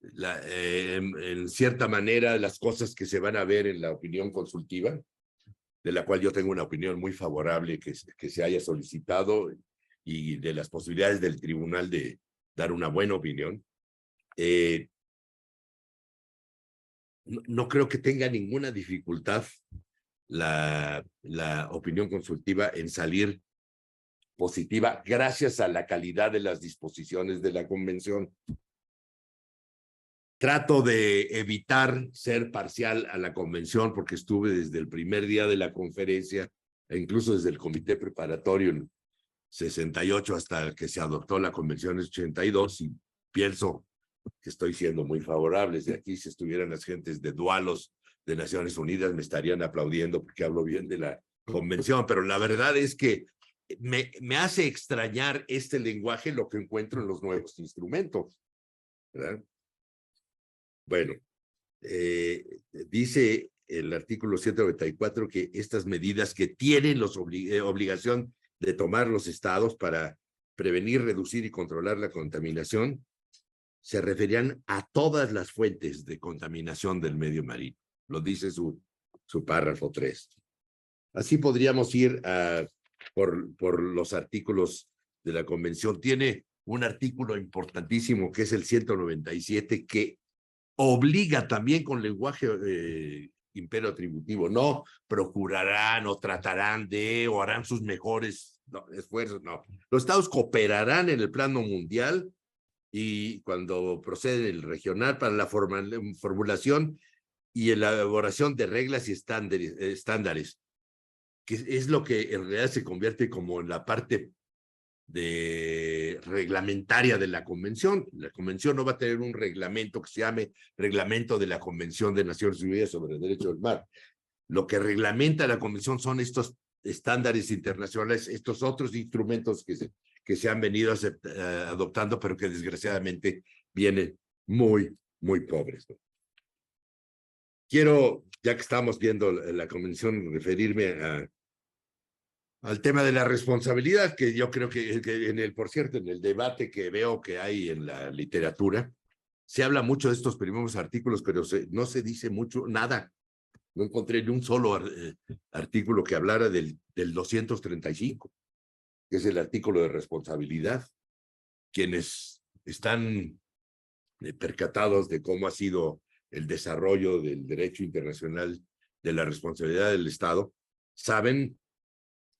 en cierta manera, las cosas que se van a ver en la opinión consultiva, de la cual yo tengo una opinión muy favorable que se haya solicitado, y de las posibilidades del tribunal de dar una buena opinión, no creo que tenga ninguna dificultad la opinión consultiva en salir positiva gracias a la calidad de las disposiciones de la convención. Trato de evitar ser parcial a la convención porque estuve desde el primer día de la conferencia e incluso desde el comité preparatorio en 68 hasta que se adoptó la convención en 82, y pienso que estoy siendo muy favorable. De aquí, si estuvieran las gentes de Dualos de Naciones Unidas, me estarían aplaudiendo porque hablo bien de la convención, pero la verdad es que me hace extrañar este lenguaje lo que encuentro en los nuevos instrumentos, ¿verdad? Bueno, dice el artículo 194 que estas medidas que tienen obligación de tomar los estados para prevenir, reducir y controlar la contaminación se referían a todas las fuentes de contaminación del medio marino. Lo dice su párrafo 3. Así podríamos ir por los artículos de la convención. Tiene un artículo importantísimo que es el 197, que obliga también con lenguaje imperio atributivo. No procurarán o tratarán de o harán sus mejores esfuerzos. No. Los estados cooperarán en el plano mundial y cuando procede el regional para la formulación y elaboración de reglas y estándares, que es lo que en realidad se convierte como en la parte reglamentaria de la convención. La convención no va a tener un reglamento que se llame Reglamento de la Convención de Naciones Unidas sobre el Derecho del Mar. Lo que reglamenta la convención son estos estándares internacionales, estos otros instrumentos que se han venido adoptando, pero que desgraciadamente vienen muy, muy pobres. Quiero, ya que estamos viendo la convención, referirme al tema de la responsabilidad, que yo creo que por cierto, en el debate que veo que hay en la literatura, se habla mucho de estos primeros artículos, pero no se dice mucho, nada. No encontré ni un solo artículo que hablara del 235, que es el artículo de responsabilidad. Quienes están percatados de cómo ha sido el desarrollo del derecho internacional de la responsabilidad del Estado, saben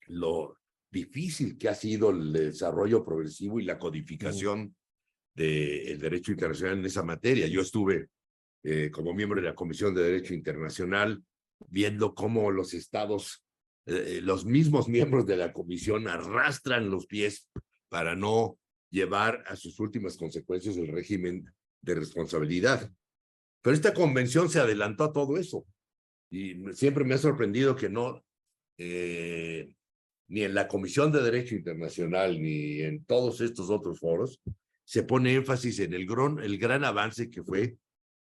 lo difícil que ha sido el desarrollo progresivo y la codificación del derecho internacional en esa materia. Yo estuve como miembro de la Comisión de Derecho Internacional viendo cómo los estados, los mismos miembros de la comisión arrastran los pies para no llevar a sus últimas consecuencias el régimen de responsabilidad. Pero esta convención se adelantó a todo eso y siempre me ha sorprendido que no ni en la Comisión de Derecho Internacional ni en todos estos otros foros se pone énfasis en el gran avance que fue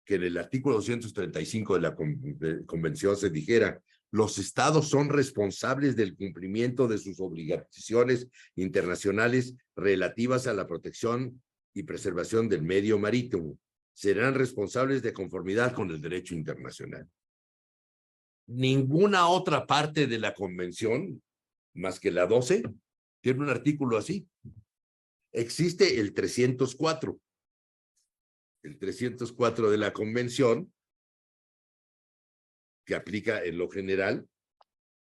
que en el artículo 235 de la Convención se dijera: los estados son responsables del cumplimiento de sus obligaciones internacionales relativas a la protección y preservación del medio marítimo. Serán responsables de conformidad con el derecho internacional. Ninguna otra parte de la Convención, más que la 12, tiene un artículo así. Existe el 304. El 304 de la Convención, que aplica en lo general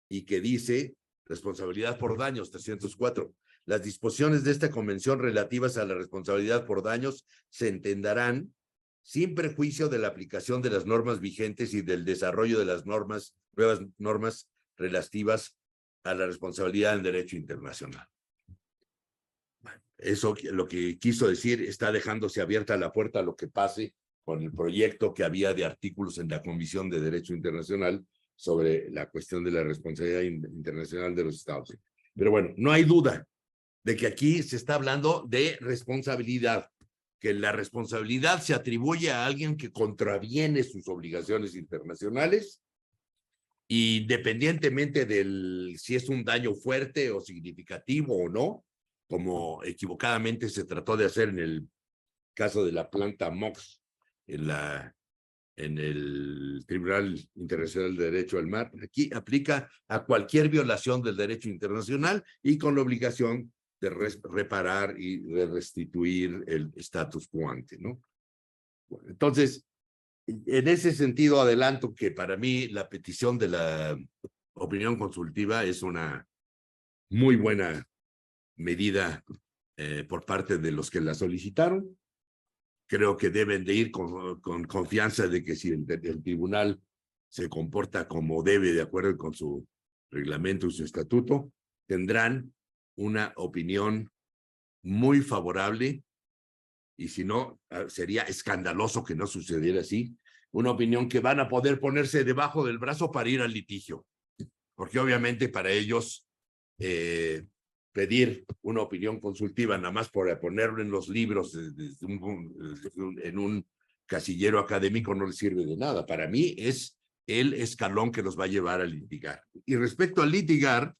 y que dice responsabilidad por daños, 304. Las disposiciones de esta Convención relativas a la responsabilidad por daños se entenderán sin perjuicio de la aplicación de las normas vigentes y del desarrollo de las nuevas normas relativas a la responsabilidad en derecho internacional. Eso lo que quiso decir, está dejándose abierta la puerta a lo que pase con el proyecto que había de artículos en la Comisión de Derecho Internacional sobre la cuestión de la responsabilidad internacional de los Estados. Pero bueno, no hay duda de que aquí se está hablando de responsabilidad, que la responsabilidad se atribuye a alguien que contraviene sus obligaciones internacionales, independientemente del si es un daño fuerte o significativo o no, como equivocadamente se trató de hacer en el caso de la planta MOX en el Tribunal Internacional de Derecho al Mar. Aquí aplica a cualquier violación del derecho internacional y con la obligación de reparar y de restituir el status quo ante, ¿no? Bueno, entonces, en ese sentido, adelanto que para mí la petición de la opinión consultiva es una muy buena medida por parte de los que la solicitaron. Creo que deben de ir con confianza de que si el tribunal se comporta como debe, de acuerdo con su reglamento y su estatuto, tendrán una opinión muy favorable, y si no, sería escandaloso que no sucediera así, una opinión que van a poder ponerse debajo del brazo para ir al litigio, porque obviamente para ellos pedir una opinión consultiva nada más por ponerlo en los libros en un casillero académico no les sirve de nada. Para mí es el escalón que los va a llevar a litigar. Y respecto a litigar,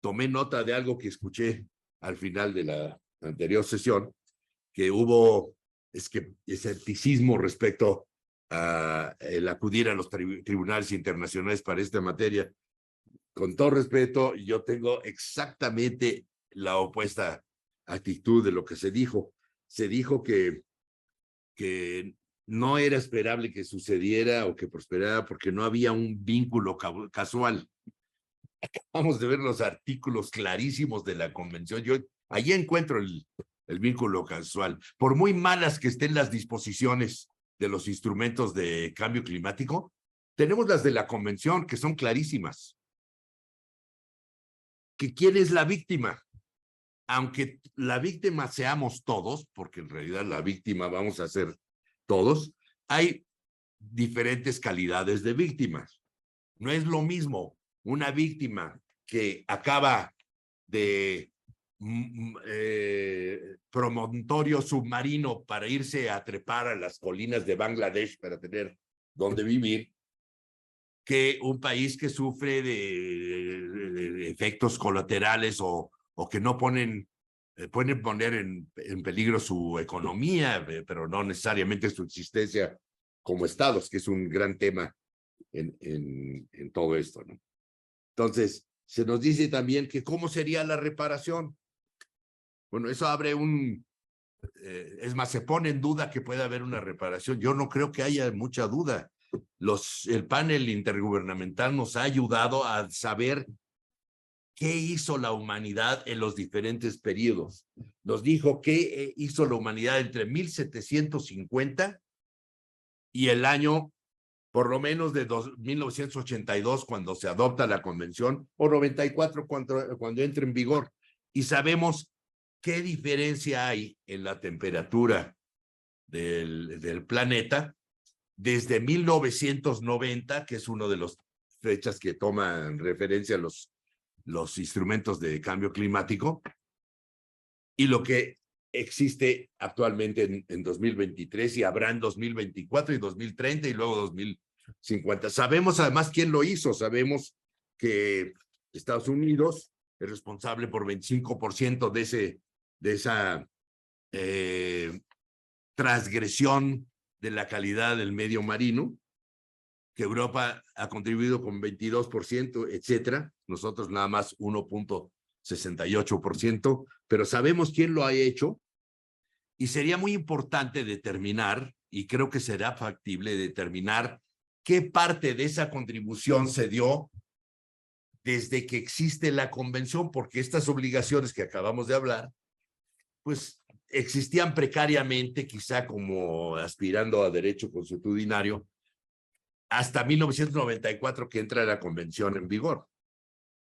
tomé nota de algo que escuché al final de la anterior sesión, que hubo escepticismo respecto a el acudir a los tribunales internacionales para esta materia. Con todo respeto, yo tengo exactamente la opuesta actitud de lo que se dijo. Se dijo que no era esperable que sucediera o que prosperara porque no había un vínculo casual. Acabamos de ver los artículos clarísimos de la convención. Yo ahí encuentro el vínculo casual. Por muy malas que estén las disposiciones de los instrumentos de cambio climático, tenemos las de la convención que son clarísimas. Que quién es la víctima, aunque la víctima seamos todos, porque en realidad la víctima vamos a ser todos, hay diferentes calidades de víctimas. No es lo mismo una víctima que acaba de promontorio submarino para irse a trepar a las colinas de Bangladesh para tener donde vivir, que un país que sufre de efectos colaterales o que no pueden poner en peligro su economía, pero no necesariamente su existencia como estados, que es un gran tema en todo esto, ¿no? Entonces, se nos dice también que cómo sería la reparación. Bueno, eso abre es más, se pone en duda que pueda haber una reparación. Yo no creo que haya mucha duda. El panel intergubernamental nos ha ayudado a saber qué hizo la humanidad en los diferentes periodos. Nos dijo qué hizo la humanidad entre 1750 y el año, por lo menos de 1982, cuando se adopta la convención, o 94, cuando entra en vigor. Y sabemos qué diferencia hay en la temperatura del planeta desde 1990, que es uno de las fechas que toman referencia a los instrumentos de cambio climático, y lo que existe actualmente en 2023 y habrá en 2024 y 2030 y luego 2050. Sabemos además quién lo hizo. Sabemos que Estados Unidos es responsable por 25% de esa transgresión de la calidad del medio marino, que Europa ha contribuido con 22%, etcétera. Nosotros nada más 1.68%, pero sabemos quién lo ha hecho y sería muy importante determinar, y creo que será factible determinar, qué parte de esa contribución se dio desde que existe la convención, porque estas obligaciones que acabamos de hablar, pues existían precariamente, quizá como aspirando a derecho consuetudinario, hasta 1994 que entra la convención en vigor.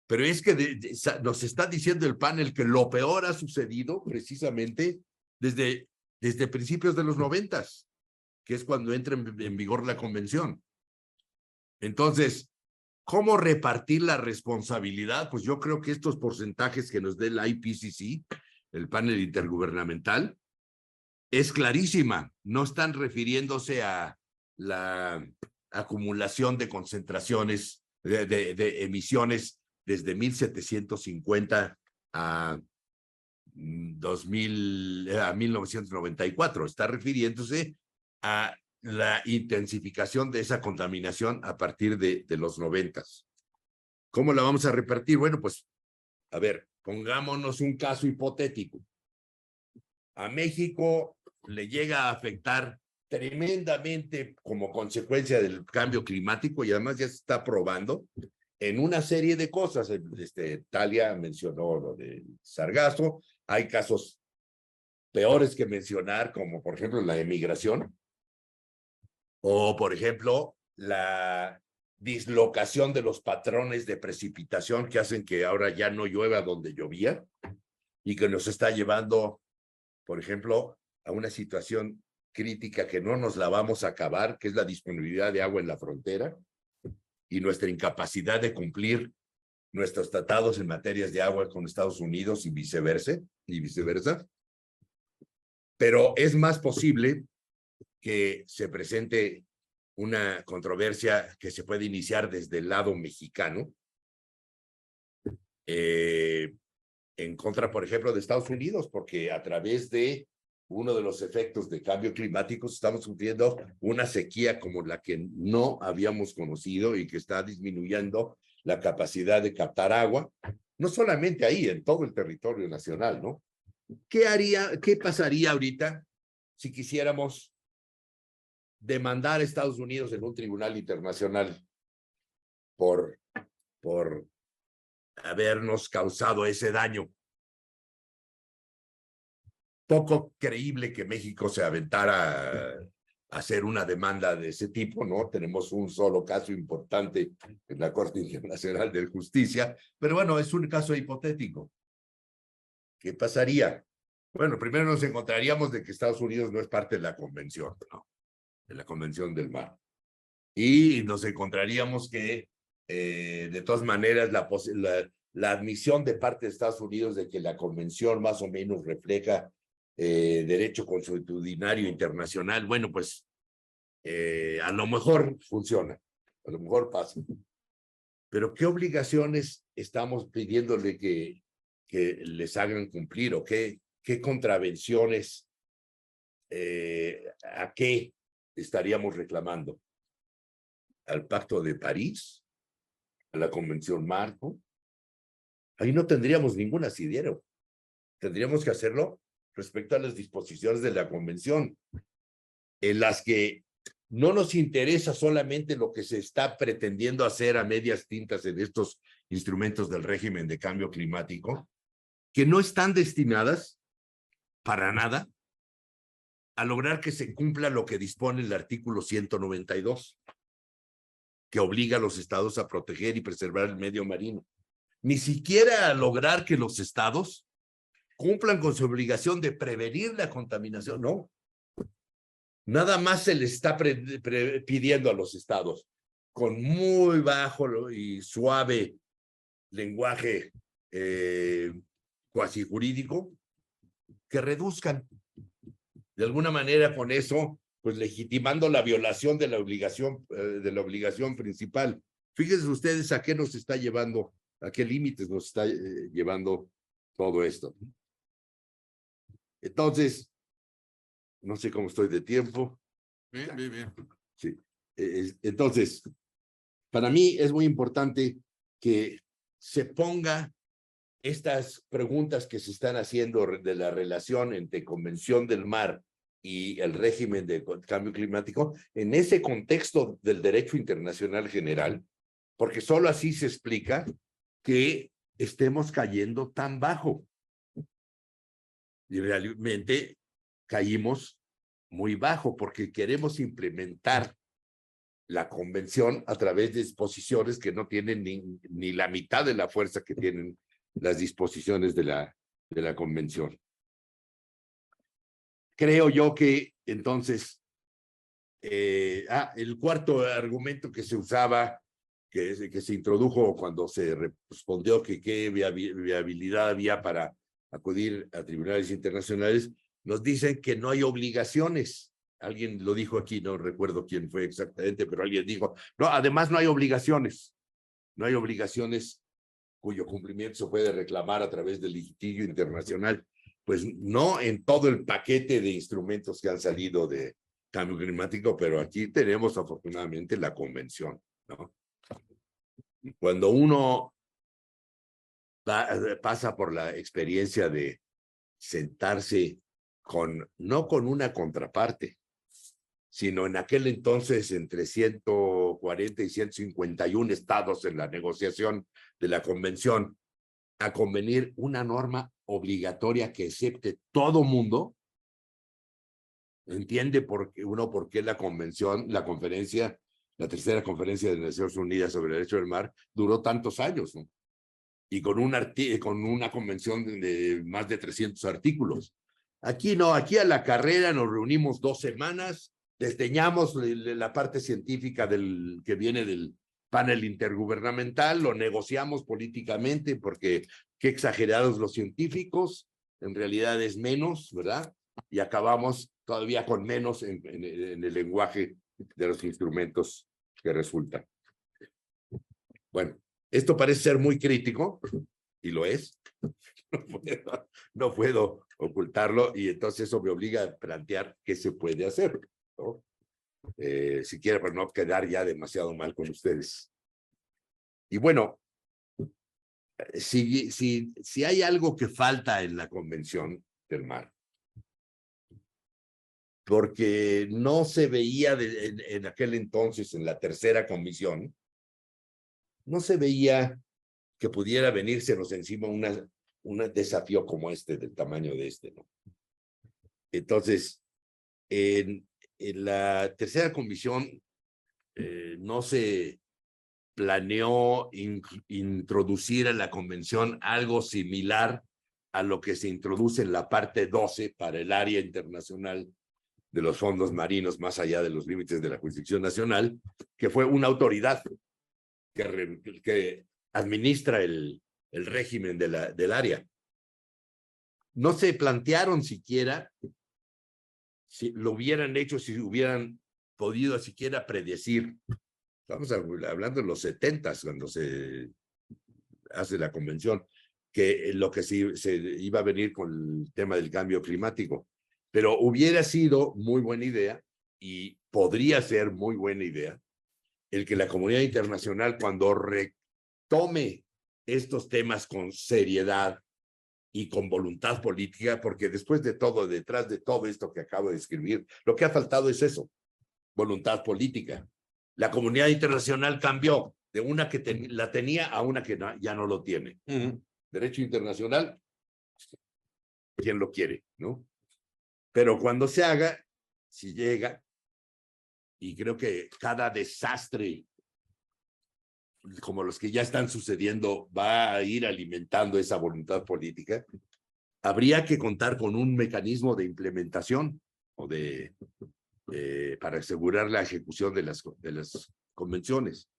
Pero es que nos está diciendo el panel que lo peor ha sucedido precisamente desde principios de los 90, que es cuando entra en vigor la convención. Entonces, ¿cómo repartir la responsabilidad? Pues yo creo que estos porcentajes que nos dé el IPCC, el panel intergubernamental, es clarísima. No están refiriéndose a la acumulación de concentraciones, de emisiones desde 1750 a 1994. Está refiriéndose a la intensificación de esa contaminación a partir de los 90. ¿Cómo la vamos a repartir? Bueno, pues, a ver, pongámonos un caso hipotético. A México le llega a afectar tremendamente como consecuencia del cambio climático y además ya se está probando en una serie de cosas. Talia mencionó lo del sargazo, hay casos peores que mencionar, como por ejemplo la emigración, o por ejemplo la dislocación de los patrones de precipitación que hacen que ahora ya no llueva donde llovía y que nos está llevando, por ejemplo, a una situación crítica que no nos la vamos a acabar, que es la disponibilidad de agua en la frontera y nuestra incapacidad de cumplir nuestros tratados en materias de agua con Estados Unidos y viceversa. Pero es más posible que se presente una controversia que se puede iniciar desde el lado mexicano en contra, por ejemplo, de Estados Unidos, porque a través de uno de los efectos de cambio climático estamos sufriendo una sequía como la que no habíamos conocido y que está disminuyendo la capacidad de captar agua, no solamente ahí, en todo el territorio nacional, ¿no? ¿Qué pasaría ahorita si quisiéramos demandar a Estados Unidos en un tribunal internacional por habernos causado ese daño? Poco creíble que México se aventara a hacer una demanda de ese tipo, ¿no? Tenemos un solo caso importante en la Corte Internacional de Justicia, pero bueno, es un caso hipotético. ¿Qué pasaría? Bueno, primero nos encontraríamos de que Estados Unidos no es parte de la convención, ¿no? De la Convención del Mar. Y nos encontraríamos que, de todas maneras, la admisión de parte de Estados Unidos de que la convención más o menos refleja derecho consuetudinario internacional, bueno, pues a lo mejor funciona, a lo mejor pasa. Pero ¿qué obligaciones estamos pidiéndole que les hagan cumplir o qué contravenciones, a qué estaríamos reclamando? ¿Al Pacto de París? ¿A la Convención Marco? Ahí no tendríamos ningún asidero. Tendríamos que hacerlo respecto a las disposiciones de la Convención, en las que no nos interesa solamente lo que se está pretendiendo hacer a medias tintas en estos instrumentos del régimen de cambio climático, que no están destinadas para nada a lograr que se cumpla lo que dispone el artículo 192, que obliga a los estados a proteger y preservar el medio marino. Ni siquiera a lograr que los estados cumplan con su obligación de prevenir la contaminación, no. Nada más se le está pidiendo a los estados, con muy bajo y suave lenguaje cuasi jurídico, que reduzcan. De alguna manera con eso, pues legitimando la violación de la obligación principal. Fíjense ustedes a qué nos está llevando, a qué límites nos está llevando todo esto. Entonces, no sé cómo estoy de tiempo. Bien. Sí. Entonces, para mí es muy importante que se ponga estas preguntas que se están haciendo de la relación entre Convención del Mar y el régimen de cambio climático en ese contexto del derecho internacional general, porque solo así se explica que estemos cayendo tan bajo. Y realmente caímos muy bajo porque queremos implementar la convención a través de disposiciones que no tienen ni la mitad de la fuerza que tienen las disposiciones de la convención. Creo yo que entonces, el cuarto argumento que se usaba, que se introdujo cuando se respondió que qué viabilidad había para acudir a tribunales internacionales, nos dicen que no hay obligaciones. Alguien lo dijo aquí, no recuerdo quién fue exactamente, pero alguien dijo, no, además no hay obligaciones. No hay obligaciones cuyo cumplimiento se puede reclamar a través del litigio internacional. Pues no en todo el paquete de instrumentos que han salido de cambio climático, pero aquí tenemos afortunadamente la convención, ¿no? Cuando uno pasa por la experiencia de sentarse no con una contraparte, sino en aquel entonces entre 140 y 151 estados en la negociación de la convención, a convenir una norma obligatoria que acepte todo mundo, entiende por qué la convención, la conferencia, la tercera conferencia de Naciones Unidas sobre el derecho del mar duró tantos años, ¿no? Y con una convención de más de 300 artículos. Aquí no, aquí a la carrera nos reunimos 2 semanas, desdeñamos la parte científica que viene del panel intergubernamental, lo negociamos políticamente porque qué exagerados los científicos, en realidad es menos, ¿verdad? Y acabamos todavía con menos en el lenguaje de los instrumentos que resultan. Bueno, esto parece ser muy crítico, y lo es. No puedo ocultarlo, y entonces eso me obliga a plantear qué se puede hacer, ¿no? Siquiera para no quedar ya demasiado mal con ustedes. Y bueno, si hay algo que falta en la Convención del Mar, porque no se veía en aquel entonces, en la tercera comisión, no se veía que pudiera venírsenos encima un desafío como este, del tamaño de este, ¿no? Entonces, en la tercera comisión no se planeó introducir en la convención algo similar a lo que se introduce en la parte 12 para el área internacional de los fondos marinos más allá de los límites de la jurisdicción nacional, que fue una autoridad que administra el régimen del área. No se plantearon siquiera, si lo hubieran hecho, si hubieran podido siquiera predecir. Estamos hablando de los 70s, cuando se hace la convención, que lo que se iba a venir con el tema del cambio climático. Pero hubiera sido muy buena idea, y podría ser muy buena idea, el que la comunidad internacional, cuando retome estos temas con seriedad y con voluntad política, porque después de todo, detrás de todo esto que acabo de escribir, lo que ha faltado es eso, voluntad política. La comunidad internacional cambió de una que la tenía a una que ya no lo tiene. Derecho internacional, ¿quién lo quiere, no? Pero cuando se haga, si llega, y creo que cada desastre como los que ya están sucediendo va a ir alimentando esa voluntad política, habría que contar con un mecanismo de implementación o para asegurar la ejecución de las convenciones.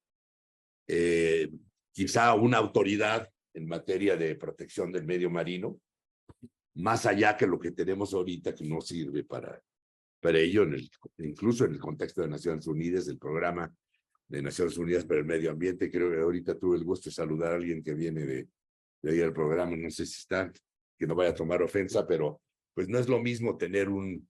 Quizá una autoridad en materia de protección del medio marino, más allá que lo que tenemos ahorita, que no sirve para ello, incluso en el contexto de Naciones Unidas, el programa de Naciones Unidas para el Medio Ambiente. Creo que ahorita tuve el gusto de saludar a alguien que viene de ahí al programa, no sé si está, que no vaya a tomar ofensa, pero pues no es lo mismo tener un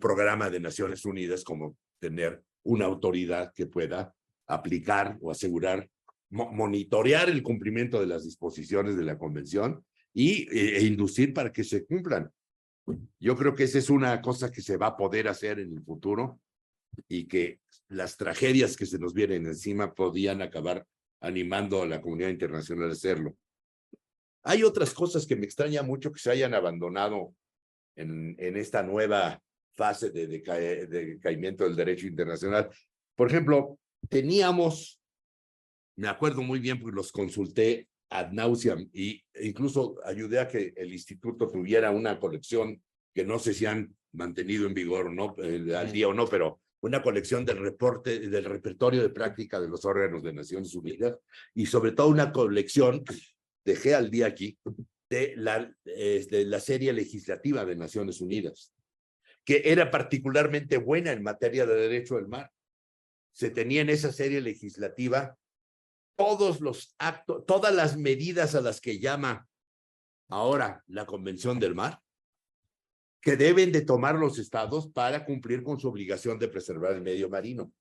programa de Naciones Unidas como tener una autoridad que pueda aplicar o asegurar, monitorear el cumplimiento de las disposiciones de la convención e inducir para que se cumplan. Yo creo que esa es una cosa que se va a poder hacer en el futuro, y que las tragedias que se nos vienen encima podían acabar animando a la comunidad internacional a hacerlo. Hay otras cosas que me extraña mucho que se hayan abandonado en esta nueva fase de decaimiento del derecho internacional. Por ejemplo, teníamos, me acuerdo muy bien, porque los consulté ad nauseam e incluso ayudé a que el instituto tuviera una colección que no sé si han mantenido en vigor o no, al día o no, pero una colección del repertorio de práctica de los órganos de Naciones Unidas y sobre todo una colección, dejé al día aquí, de la serie legislativa de Naciones Unidas, que era particularmente buena en materia de derecho del mar. Se tenía en esa serie legislativa todos los actos, todas las medidas a las que llama ahora la Convención del Mar, que deben de tomar los estados para cumplir con su obligación de preservar el medio marino.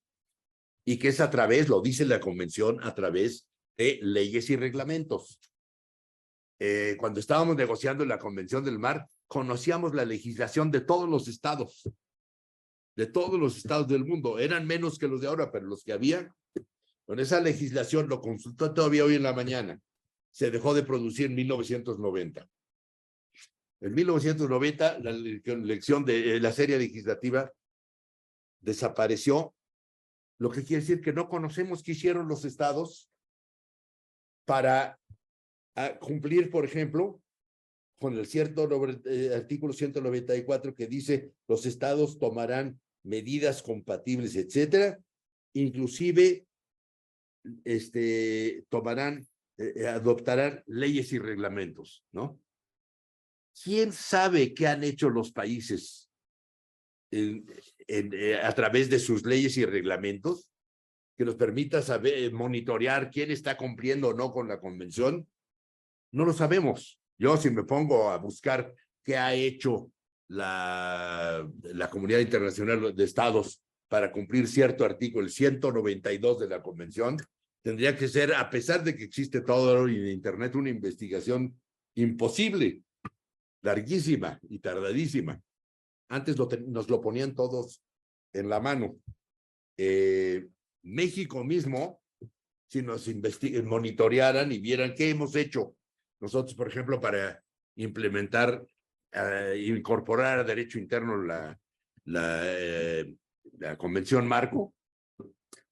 Y que es a través, lo dice la Convención, a través de leyes y reglamentos. Cuando estábamos negociando la Convención del Mar, conocíamos la legislación de todos los estados del mundo. Eran menos que los de ahora, pero los que había, con esa legislación, lo consultó todavía hoy en la mañana, se dejó de producir en 1990. En 1990, la elección de la serie legislativa desapareció, lo que quiere decir que no conocemos qué hicieron los estados para cumplir, por ejemplo, con el artículo 194 que dice los estados tomarán medidas compatibles, etcétera, inclusive adoptarán leyes y reglamentos, ¿no? ¿Quién sabe qué han hecho los países a través de sus leyes y reglamentos que nos permita saber, monitorear quién está cumpliendo o no con la convención? No lo sabemos. Yo, si me pongo a buscar qué ha hecho la comunidad internacional de estados para cumplir cierto artículo, el 192 de la convención, tendría que ser, a pesar de que existe todo en internet, una investigación imposible, larguísima y tardadísima. Antes nos lo ponían todos en la mano. México mismo, si nos monitorearan y vieran qué hemos hecho nosotros, por ejemplo, para implementar, incorporar a derecho interno la Convención Marco,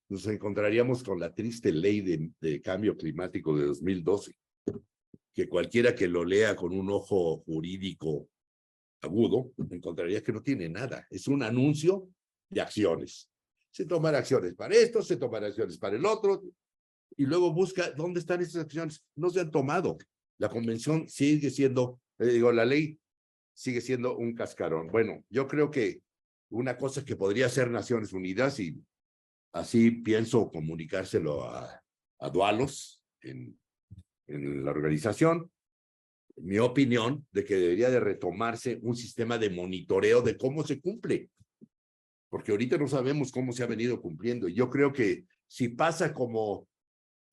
nos encontraríamos con la triste ley de cambio climático de 2012, que cualquiera que lo lea con un ojo jurídico agudo, encontraría que no tiene nada. Es un anuncio de acciones. Se toman acciones para esto, se toman acciones para el otro, y luego busca dónde están esas acciones. No se han tomado. La convención sigue siendo, la ley sigue siendo un cascarón. Bueno, yo creo que una cosa que podría hacer Naciones Unidas, y así pienso comunicárselo a Dualos en la organización, mi opinión de que debería de retomarse un sistema de monitoreo de cómo se cumple, porque ahorita no sabemos cómo se ha venido cumpliendo. Y yo creo que si pasa como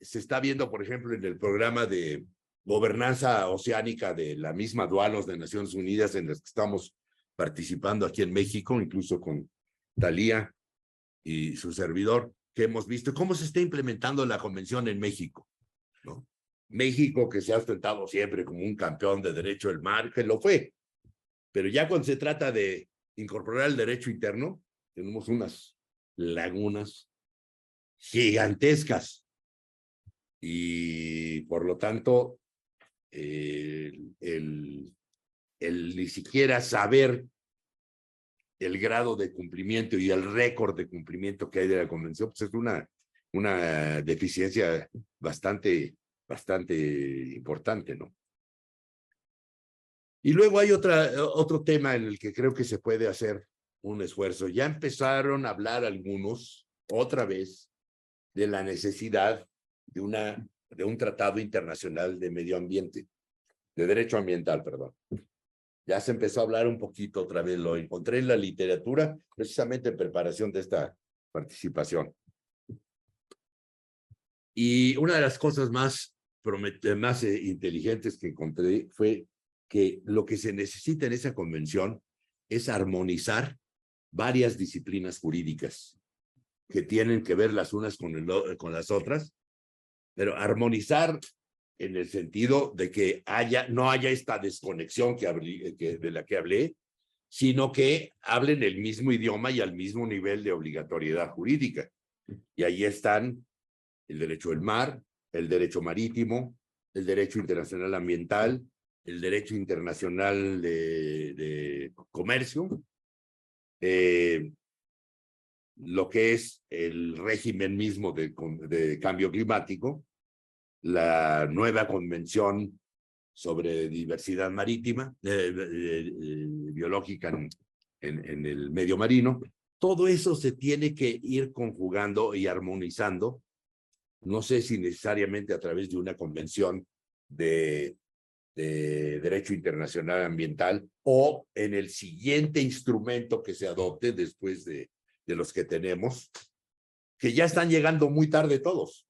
se está viendo, por ejemplo, en el programa de gobernanza oceánica de la misma Dualos de Naciones Unidas, en las que estamos participando aquí en México, incluso con Thalía y su servidor, que hemos visto cómo se está implementando la convención en México, ¿no? México, que se ha ostentado siempre como un campeón de derecho del mar, que lo fue, pero ya cuando se trata de incorporar el derecho interno, tenemos unas lagunas gigantescas y por lo tanto el ni siquiera saber el grado de cumplimiento y el récord de cumplimiento que hay de la convención, pues es una deficiencia bastante importante, ¿no? Y luego hay otro tema en el que creo que se puede hacer un esfuerzo. Ya empezaron a hablar algunos, otra vez, de la necesidad de un tratado internacional de medio ambiente, de derecho ambiental, perdón. Ya se empezó a hablar un poquito otra vez, lo encontré en la literatura, precisamente en preparación de esta participación. Y una de las cosas más inteligentes que encontré fue que lo que se necesita en esa convención es armonizar varias disciplinas jurídicas que tienen que ver las unas con las otras, pero armonizar en el sentido de que no haya esta desconexión de la que hablé, sino que hablen el mismo idioma y al mismo nivel de obligatoriedad jurídica. Y ahí están el derecho del mar, el derecho marítimo, el derecho internacional ambiental, el derecho internacional de comercio, lo que es el régimen mismo de cambio climático, la nueva convención sobre diversidad marítima, biológica en el medio marino. Todo eso se tiene que ir conjugando y armonizando. No sé si necesariamente a través de una convención de derecho internacional ambiental o en el siguiente instrumento que se adopte después de los que tenemos, que ya están llegando muy tarde todos.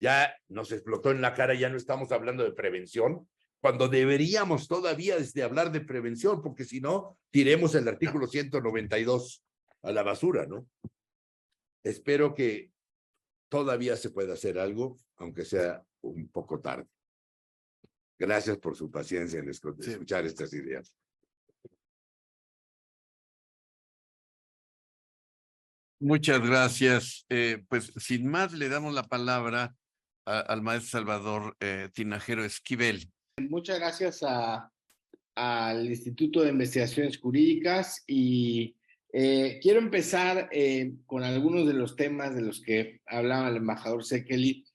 Ya nos explotó en la cara, ya no estamos hablando de prevención, cuando deberíamos todavía hablar de prevención, porque si no, tiremos el artículo 192 a la basura, ¿no? Espero que todavía se pueda hacer algo, aunque sea un poco tarde. Gracias por su paciencia en escuchar estas ideas. Muchas gracias. Pues sin más, le damos la palabra al maestro Salvador Tinajero Esquivel. Muchas gracias al Instituto de Investigaciones Jurídicas y quiero empezar con algunos de los temas de los que hablaba el embajador Sekeli,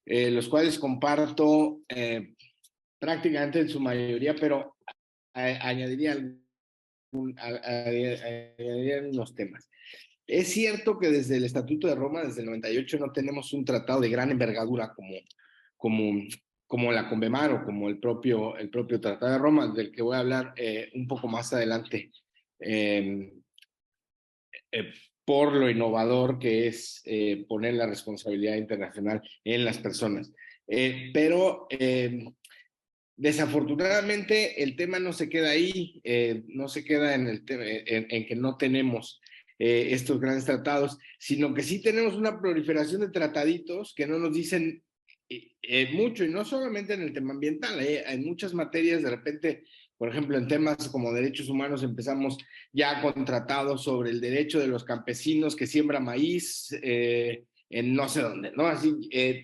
los cuales comparto prácticamente en su mayoría, pero añadiría algunos temas. Es cierto que desde el Estatuto de Roma, desde el 98, no tenemos un tratado de gran envergadura como la CONVEMAR o como el propio Tratado de Roma, del que voy a hablar un poco más adelante, por lo innovador que es poner la responsabilidad internacional en las personas. Pero desafortunadamente el tema no se queda ahí, no se queda en que no tenemos estos grandes tratados, sino que sí tenemos una proliferación de trataditos que no nos dicen mucho, y no solamente en el tema ambiental, en muchas materias de repente, por ejemplo, en temas como derechos humanos empezamos ya con tratados sobre el derecho de los campesinos que siembra maíz en no sé dónde, ¿no? Así,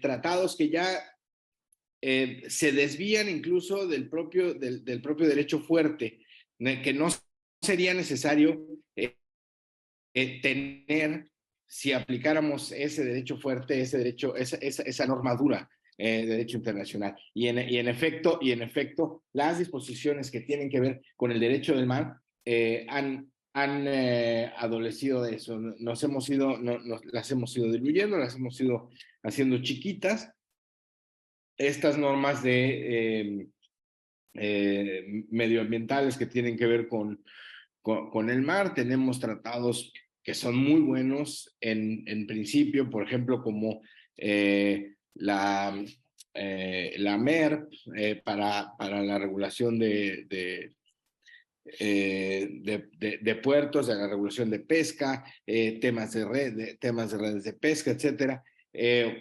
tratados que ya se desvían incluso del propio derecho fuerte, que no sería necesario tener si aplicáramos ese derecho fuerte, esa normadura de derecho internacional. Y en efecto, las disposiciones que tienen que ver con el derecho del mar han adolecido de eso. Las hemos ido diluyendo, las hemos ido haciendo chiquitas. Estas normas de medioambientales que tienen que ver con el mar, tenemos tratados que son muy buenos en principio, por ejemplo, como la MERP para la regulación de puertos, de la regulación de pesca, temas de redes de pesca, etcétera.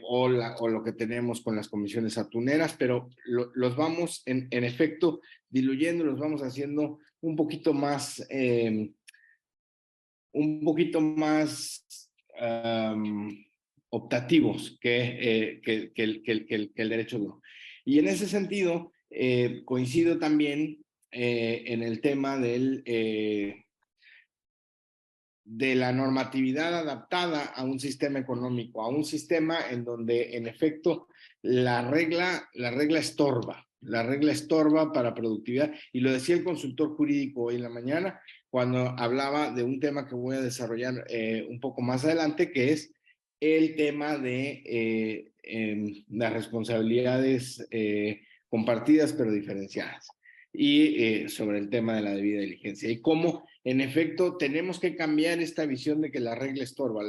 O lo que tenemos con las comisiones atuneras, pero los vamos en efecto diluyendo, los vamos haciendo un poquito más optativos que el derecho no. Y en ese sentido, coincido también en el tema de la normatividad adaptada a un sistema económico, a un sistema en donde en efecto la regla estorba. La regla estorba para productividad, y lo decía el consultor jurídico hoy en la mañana cuando hablaba de un tema que voy a desarrollar un poco más adelante, que es el tema de las responsabilidades compartidas pero diferenciadas, y sobre el tema de la debida diligencia, y cómo en efecto tenemos que cambiar esta visión de que la regla estorba.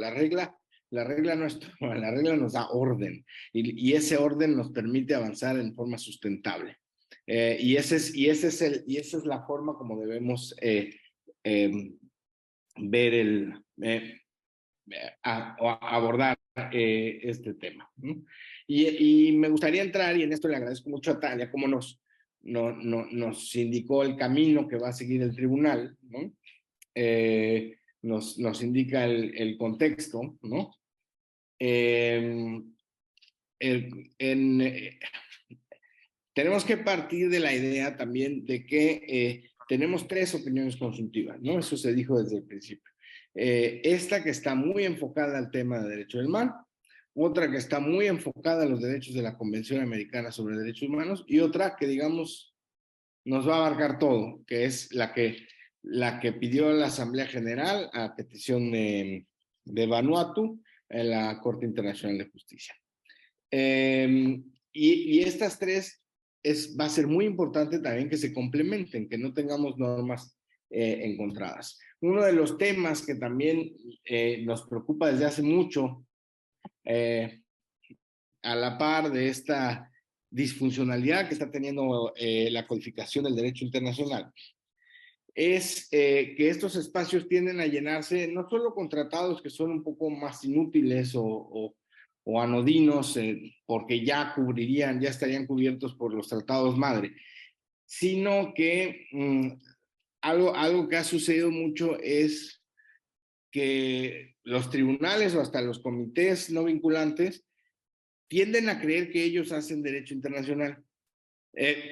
La regla no estorba, la regla nos da orden, y ese orden nos permite avanzar en forma sustentable. Y esa es la forma como debemos ver abordar este tema. Y me gustaría entrar, y en esto le agradezco mucho a Tania, cómo nos nos indicó el camino que va a seguir el tribunal, ¿no? Nos indica el contexto, ¿no? Tenemos que partir de la idea también de que tenemos 3 opiniones consultivas, ¿no? Eso se dijo desde el principio. Esta que está muy enfocada al tema de derecho del mar, otra que está muy enfocada a los derechos de la Convención Americana sobre Derechos Humanos, y otra que, digamos, nos va a abarcar todo, que es la que pidió la Asamblea General a petición de Vanuatu en la Corte Internacional de Justicia. Y estas 3 va a ser muy importante también que se complementen, que no tengamos normas encontradas. Uno de los temas que también nos preocupa desde hace mucho, a la par de esta disfuncionalidad que está teniendo la codificación del derecho internacional, es que estos espacios tienden a llenarse no solo con tratados que son un poco más inútiles o anodinos, porque ya estarían cubiertos por los tratados madre, sino que algo que ha sucedido mucho es que los tribunales o hasta los comités no vinculantes tienden a creer que ellos hacen derecho internacional.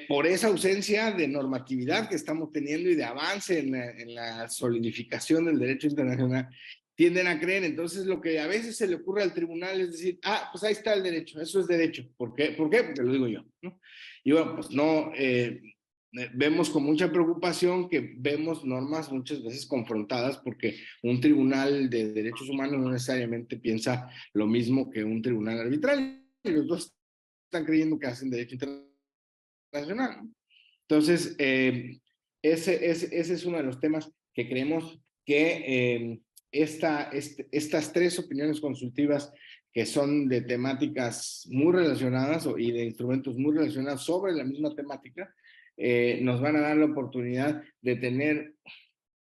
Por esa ausencia de normatividad que estamos teniendo y de avance en la solidificación del derecho internacional, tienden a creer. Entonces, lo que a veces se le ocurre al tribunal es decir, pues ahí está el derecho, eso es derecho. ¿Por qué? Porque lo digo yo, ¿no? Y bueno, pues no, vemos con mucha preocupación que vemos normas muchas veces confrontadas porque un tribunal de derechos humanos no necesariamente piensa lo mismo que un tribunal arbitral, y los dos están creyendo que hacen derecho internacional. Entonces, ese es uno de los temas que creemos que estas 3 opiniones consultivas que son de temáticas muy relacionadas y de instrumentos muy relacionados sobre la misma temática, nos van a dar la oportunidad de tener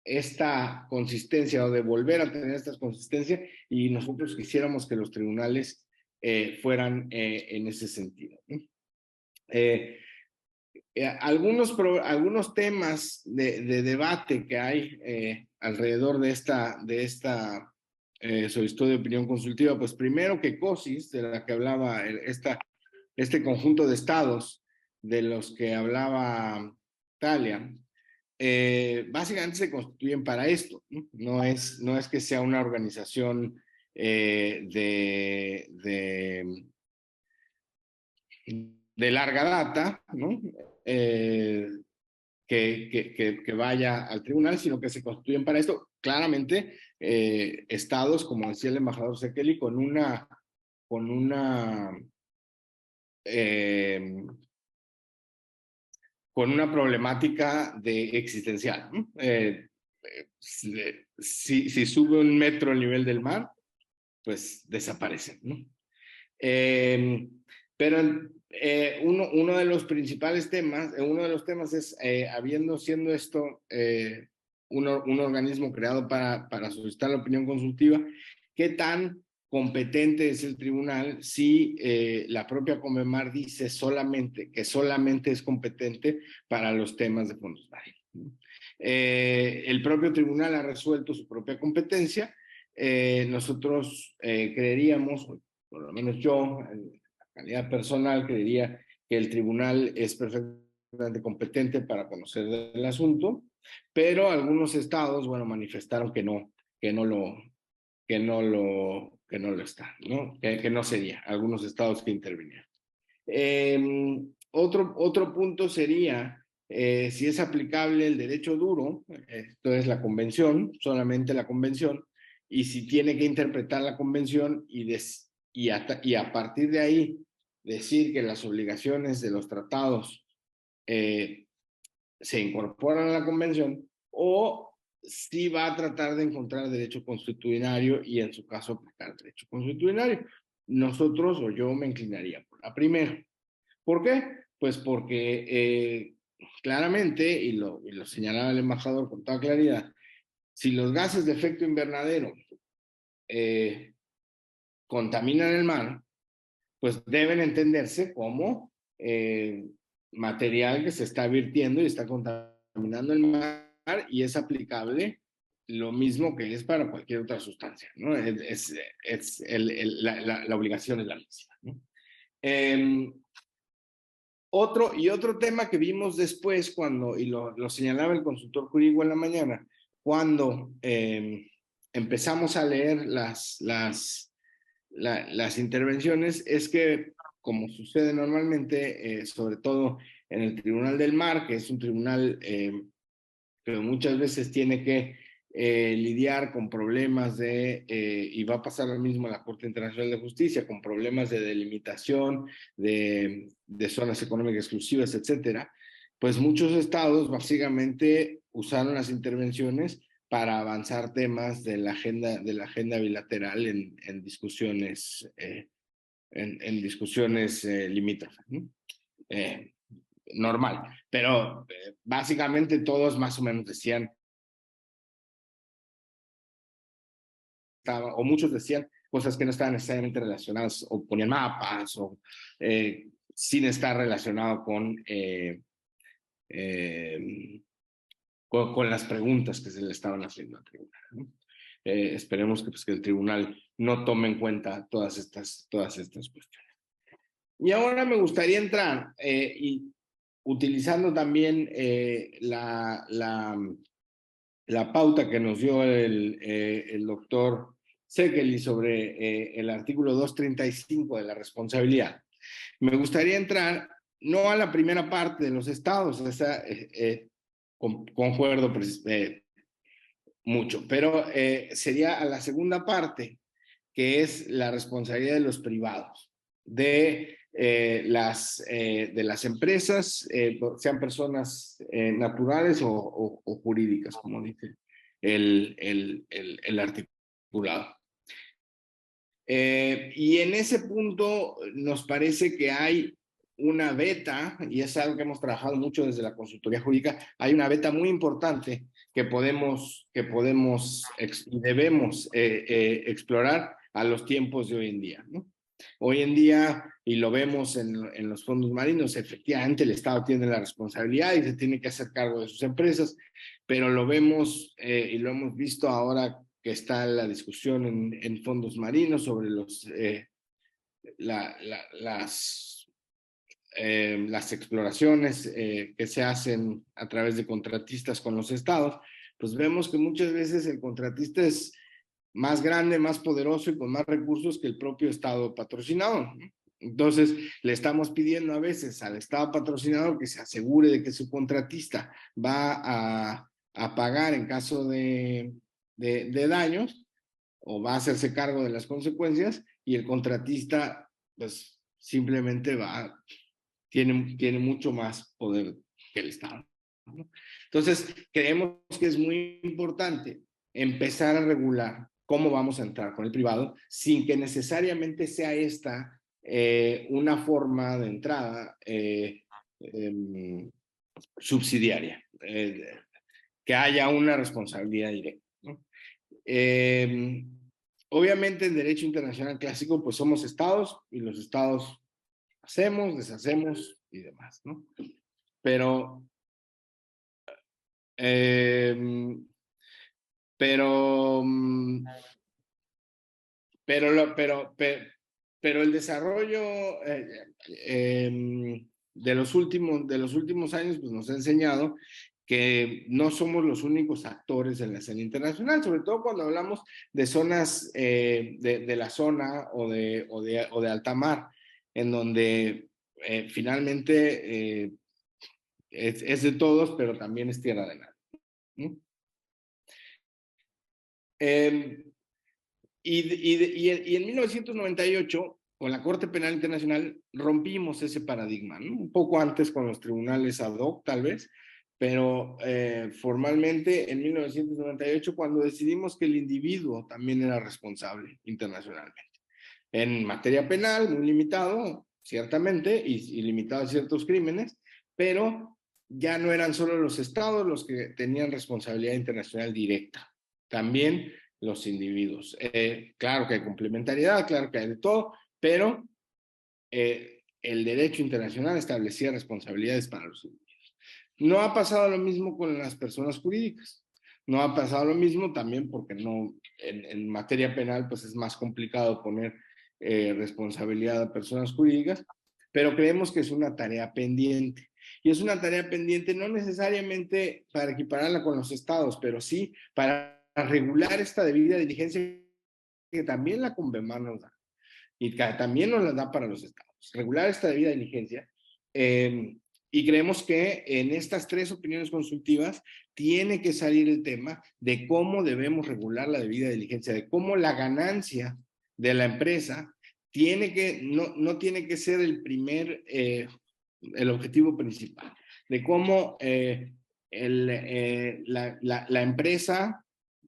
esta consistencia o de volver a tener esta consistencia, y nosotros quisiéramos que los tribunales fueran en ese sentido. Algunos temas de debate que hay alrededor de esta solicitud de opinión consultiva, pues primero que COSIS, de la que hablaba este conjunto de estados de los que hablaba Talia, básicamente se constituyen para esto, ¿no? No es que sea una organización de larga data, ¿no? Que vaya al tribunal, sino que se constituyen para esto. Claramente, estados, como decía el embajador Sekeli, con una problemática existencial, ¿no? Si sube un metro el nivel del mar, pues desaparecen, ¿no? Pero uno de los principales temas, uno de los temas es, siendo esto un organismo creado para solicitar la opinión consultiva, ¿qué tan competente es el tribunal si la propia Convemar dice que solamente es competente para los temas de fondos marinos? El propio tribunal ha resuelto su propia competencia. Nosotros creeríamos, por lo menos yo, en calidad personal, creería que el tribunal es perfectamente competente para conocer el asunto, pero algunos estados, bueno, manifestaron que no está, ¿no? Que no sería, algunos estados que intervinieron. Otro punto sería si es aplicable el derecho duro, esto es la convención, solamente la convención, y si tiene que interpretar la convención y a partir de ahí decir que las obligaciones de los tratados se incorporan a la convención, o si va a tratar de encontrar derecho consuetudinario y en su caso aplicar derecho consuetudinario. Nosotros o yo me inclinaría por la primera. ¿Por qué? Pues porque claramente, y lo señalaba el embajador con toda claridad, si los gases de efecto invernadero contaminan el mar, pues deben entenderse como material que se está vertiendo y está contaminando el mar y es aplicable lo mismo que es para cualquier otra sustancia, ¿no? La obligación es la misma, ¿no? Otro tema que vimos después cuando, y lo señalaba el consultor jurídico en la mañana, cuando empezamos a leer las intervenciones, es que, como sucede normalmente, sobre todo en el Tribunal del Mar, que es un tribunal que muchas veces tiene que lidiar con problemas y va a pasar lo mismo a la Corte Internacional de Justicia, con problemas de delimitación, de zonas económicas exclusivas, etcétera, pues muchos estados básicamente usaron las intervenciones para avanzar temas de la agenda bilateral en discusiones, en discusiones limítrofes, ¿no? Normal, pero básicamente todos más o menos decían, o muchos decían cosas que no estaban necesariamente relacionadas, o ponían mapas, o sin estar relacionado con las preguntas que se le estaban haciendo al tribunal, ¿no? Esperemos que el tribunal no tome en cuenta todas estas cuestiones. Y ahora me gustaría entrar, y utilizando también la pauta que nos dio el doctor Sekeli sobre el artículo 235 de la responsabilidad. Me gustaría entrar no a la primera parte de los estados, esa concuerdo mucho, pero sería a la segunda parte, que es la responsabilidad de los privados, de las empresas, sean personas naturales o jurídicas, como dice el articulado. Y en ese punto nos parece que hay una veta, y es algo que hemos trabajado mucho desde la consultoría jurídica, hay una veta muy importante que podemos y debemos explorar a los tiempos de hoy en día, ¿no? Hoy en día, y lo vemos en los fondos marinos, efectivamente el Estado tiene la responsabilidad y se tiene que hacer cargo de sus empresas, pero lo vemos y lo hemos visto ahora que está la discusión en fondos marinos sobre las exploraciones que se hacen a través de contratistas con los estados, pues vemos que muchas veces el contratista es más grande, más poderoso y con más recursos que el propio estado patrocinador. Entonces, le estamos pidiendo a veces al estado patrocinador que se asegure de que su contratista va a pagar en caso de daños, o va a hacerse cargo de las consecuencias, y el contratista pues simplemente tiene mucho más poder que el Estado, ¿no? Entonces, creemos que es muy importante empezar a regular cómo vamos a entrar con el privado sin que necesariamente sea esta una forma de entrada subsidiaria, que haya una responsabilidad directa, ¿no? Obviamente en derecho internacional clásico pues somos estados y los estados hacemos, deshacemos y demás, ¿no? Pero el desarrollo de los últimos años pues nos ha enseñado que no somos los únicos actores en la escena internacional, sobre todo cuando hablamos de zonas de la zona o de alta mar, en donde finalmente es de todos, pero también es tierra de nadie, ¿no? Y en 1998, con la Corte Penal Internacional, rompimos ese paradigma, ¿no? Un poco antes con los tribunales ad hoc, tal vez, pero formalmente en 1998, cuando decidimos que el individuo también era responsable internacionalmente. En materia penal, muy limitado, ciertamente, y limitado a ciertos crímenes, pero ya no eran solo los estados los que tenían responsabilidad internacional directa, también los individuos. Claro que hay complementariedad, claro que hay de todo, pero el derecho internacional establecía responsabilidades para los individuos. No ha pasado lo mismo con las personas jurídicas. No ha pasado lo mismo también porque no, en materia penal pues es más complicado poner responsabilidad a personas jurídicas, pero creemos que es una tarea pendiente. Y es una tarea pendiente no necesariamente para equipararla con los estados, pero sí para regular esta debida diligencia que también la Convemar nos da y que también nos la da para los estados. Regular esta debida diligencia. Y creemos que en estas 3 opiniones consultivas tiene que salir el tema de cómo debemos regular la debida diligencia, de cómo la ganancia de la empresa tiene que, no tiene que ser el objetivo principal, de cómo la empresa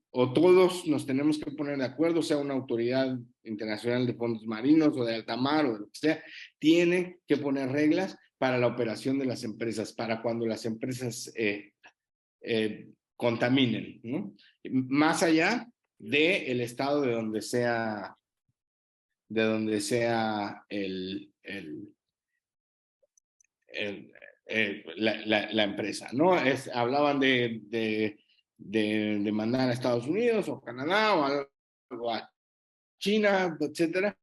o todos nos tenemos que poner de acuerdo, sea una autoridad internacional de fondos marinos o de alta mar o de lo que sea, tiene que poner reglas para la operación de las empresas, para cuando las empresas contaminen, ¿no? Más allá del estado de donde sea la empresa, ¿no? Hablaban de mandar a Estados Unidos o Canadá o algo a China, etcétera.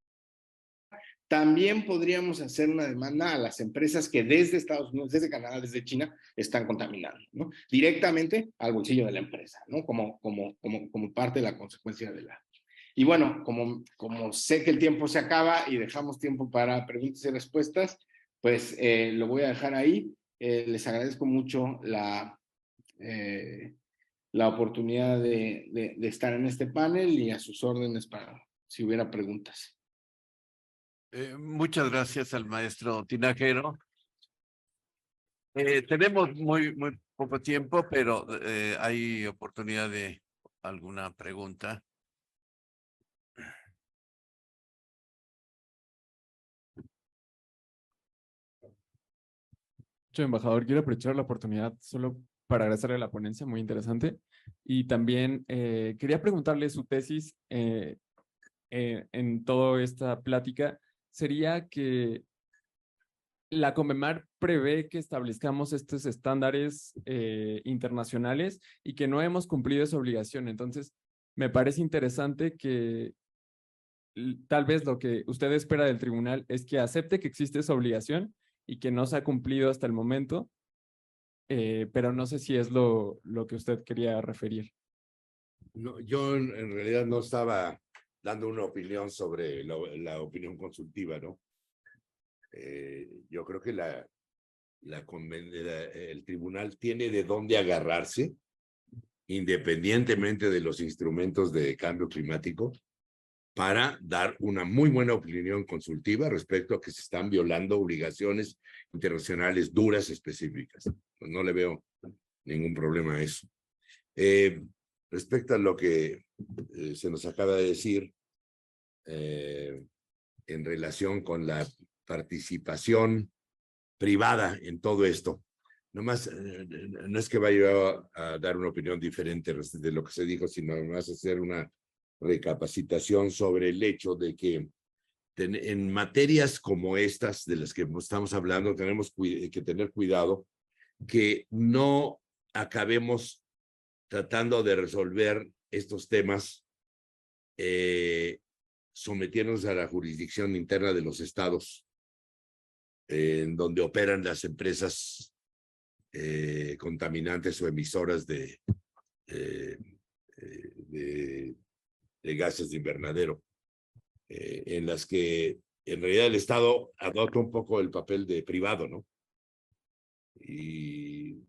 También podríamos hacer una demanda a las empresas que desde Estados Unidos, desde Canadá, desde China, están contaminando, ¿no? Directamente al bolsillo de la empresa, ¿no? Como parte de la consecuencia de la... Y bueno, como sé que el tiempo se acaba y dejamos tiempo para preguntas y respuestas, pues lo voy a dejar ahí. Les agradezco mucho la oportunidad de estar en este panel y a sus órdenes para si hubiera preguntas. Muchas gracias al maestro Tinajero. Tenemos muy poco tiempo, pero hay oportunidad de alguna pregunta. Mucho, embajador, quiero aprovechar la oportunidad solo para agradecerle a la ponencia, muy interesante. Y también quería preguntarle su tesis en toda esta plática. Sería que la Convemar prevé que establezcamos estos estándares internacionales y que no hemos cumplido esa obligación. Entonces, me parece interesante que tal vez lo que usted espera del tribunal es que acepte que existe esa obligación y que no se ha cumplido hasta el momento, pero no sé si es lo que usted quería referir. No, yo en realidad no estaba dando una opinión sobre la opinión consultiva, ¿no? Yo creo que el tribunal tiene de dónde agarrarse, independientemente de los instrumentos de cambio climático, para dar una muy buena opinión consultiva respecto a que se están violando obligaciones internacionales duras específicas. Pues no le veo ningún problema a eso. Respecto a lo que se nos acaba de decir en relación con la participación privada en todo esto, nomás no es que vaya a dar una opinión diferente de lo que se dijo, sino nomás hacer una recapacitación sobre el hecho de que en materias como estas de las que estamos hablando tenemos que tener cuidado que no acabemos tratando de resolver estos temas sometiéndonos a la jurisdicción interna de los estados en donde operan las empresas contaminantes o emisoras de gases de invernadero, en las que en realidad el Estado adopta un poco el papel de privado, ¿no? Y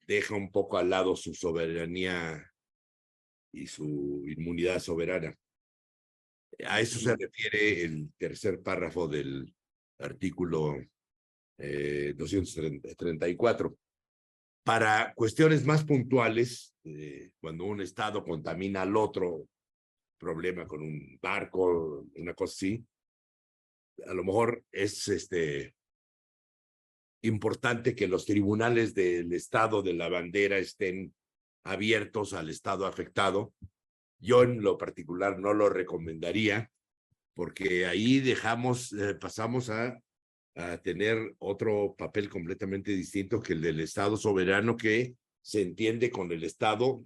deja un poco al lado su soberanía y su inmunidad soberana. A eso se refiere el tercer párrafo del artículo 234. Para cuestiones más puntuales, cuando un Estado contamina al otro, problema con un barco, una cosa así, a lo mejor es importante que los tribunales del Estado de la bandera estén abiertos al Estado afectado. Yo en lo particular no lo recomendaría, porque ahí pasamos a a tener otro papel completamente distinto que el del Estado soberano, que se entiende con el Estado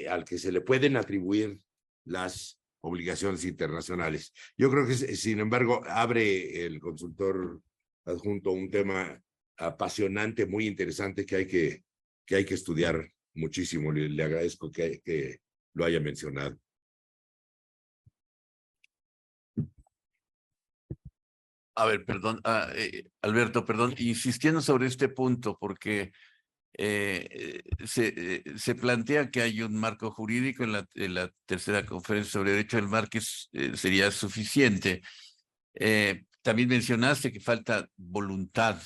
al que se le pueden atribuir las obligaciones internacionales. Yo creo que, sin embargo, abre el consultor adjunto un tema apasionante, muy interesante, que hay que estudiar muchísimo. Le agradezco que lo haya mencionado. A ver, perdón, Alberto, perdón, insistiendo sobre este punto, porque se plantea que hay un marco jurídico en la tercera conferencia sobre derecho del mar que sería suficiente. También mencionaste que falta voluntad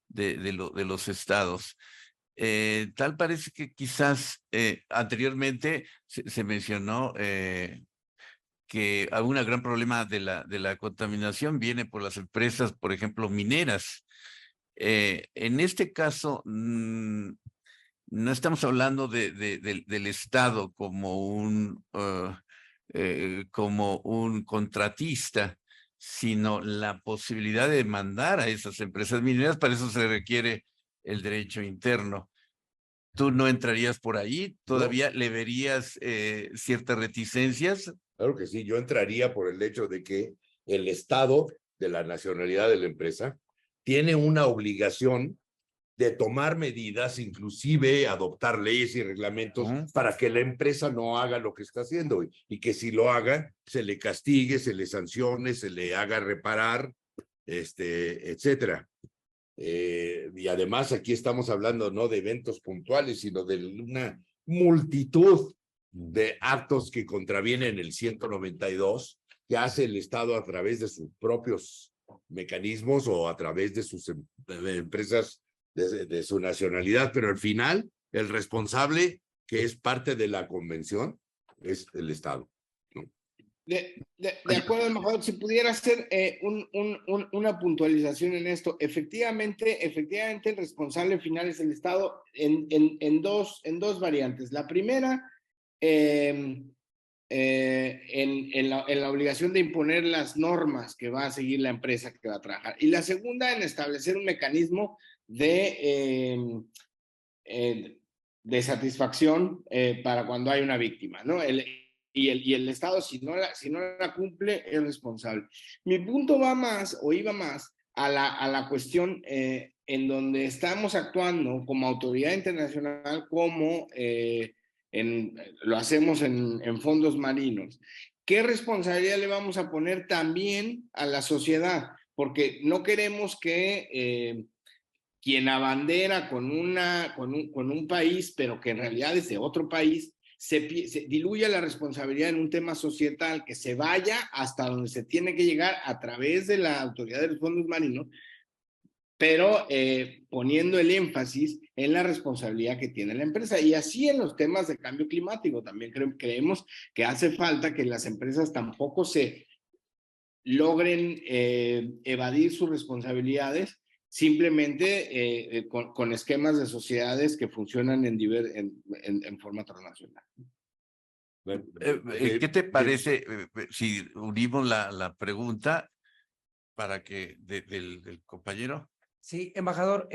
de los estados. Tal parece que quizás anteriormente se mencionó que un gran problema de la contaminación viene por las empresas, por ejemplo, mineras. En este caso, no estamos hablando del Estado como como un contratista, sino la posibilidad de demandar a esas empresas mineras. Para eso se requiere el derecho interno. ¿Tú no entrarías por ahí? ¿Todavía le verías ciertas reticencias? Claro que sí, yo entraría por el hecho de que el Estado, de la nacionalidad de la empresa, tiene una obligación de tomar medidas, inclusive adoptar leyes y reglamentos para que la empresa no haga lo que está haciendo y que si lo haga, se le castigue, se le sancione, se le haga reparar, etcétera. Y además aquí estamos hablando no de eventos puntuales, sino de una multitud de actos que contravienen el 192 que hace el Estado a través de sus propios mecanismos o a través de sus empresas de su nacionalidad, pero al final el responsable, que es parte de la convención, es el Estado. De acuerdo, embajador, si pudiera hacer una puntualización en esto. Efectivamente, el responsable final es el Estado en dos variantes. La primera, en la obligación de imponer las normas que va a seguir la empresa que va a trabajar. Y la segunda, en establecer un mecanismo de satisfacción para cuando hay una víctima, ¿no? Y el Estado, si no la cumple, es responsable. Mi punto iba más a la cuestión en donde estamos actuando como autoridad internacional, como lo hacemos en fondos marinos. ¿Qué responsabilidad le vamos a poner también a la sociedad? Porque no queremos que quien abandera con un país, pero que en realidad es de otro país, se diluya la responsabilidad en un tema societal, que se vaya hasta donde se tiene que llegar a través de la autoridad de los fondos marinos, pero poniendo el énfasis en la responsabilidad que tiene la empresa. Y así en los temas de cambio climático también creemos que hace falta que las empresas tampoco se logren evadir sus responsabilidades simplemente con esquemas de sociedades que funcionan en forma transnacional. ¿Qué te parece si unimos la pregunta para que del compañero? Sí, embajador,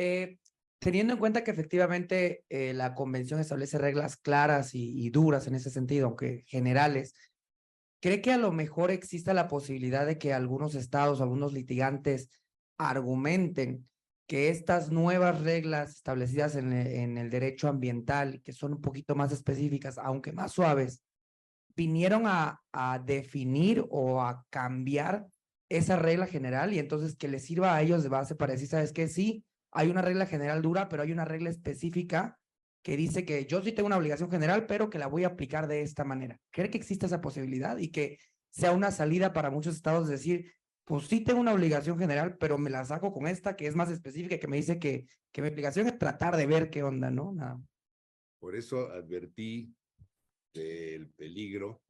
teniendo en cuenta que efectivamente la convención establece reglas claras y duras en ese sentido, aunque generales, ¿cree que a lo mejor exista la posibilidad de que algunos estados, algunos litigantes argumenten que estas nuevas reglas establecidas en el derecho ambiental, que son un poquito más específicas, aunque más suaves, vinieron a definir o a cambiar esa regla general y entonces que les sirva a ellos de base para decir, ¿sabes qué? Sí, hay una regla general dura, pero hay una regla específica que dice que yo sí tengo una obligación general, pero que la voy a aplicar de esta manera? ¿Cree que existe esa posibilidad y que sea una salida para muchos estados de decir, pues sí tengo una obligación general, pero me la saco con esta que es más específica, que me dice que mi obligación es tratar de ver qué onda, ¿no? Nada. Por eso advertí del peligro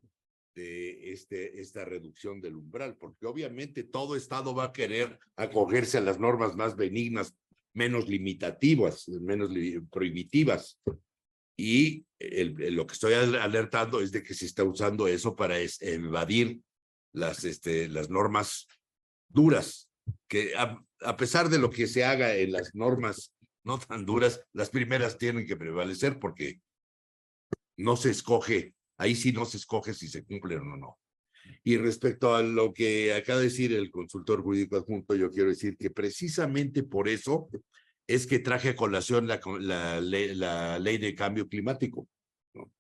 de esta reducción del umbral, porque obviamente todo estado va a querer acogerse a las normas más benignas, menos limitativas, menos prohibitivas. Y lo que estoy alertando es de que se está usando eso para evadir las normas duras que a pesar de lo que se haga en las normas no tan duras, las primeras tienen que prevalecer porque no se escoge, ahí sí no se escoge si se cumplen o no. Y respecto a lo que acaba de decir el consultor jurídico adjunto, yo quiero decir que precisamente por eso es que traje a colación la ley de cambio climático, ¿no?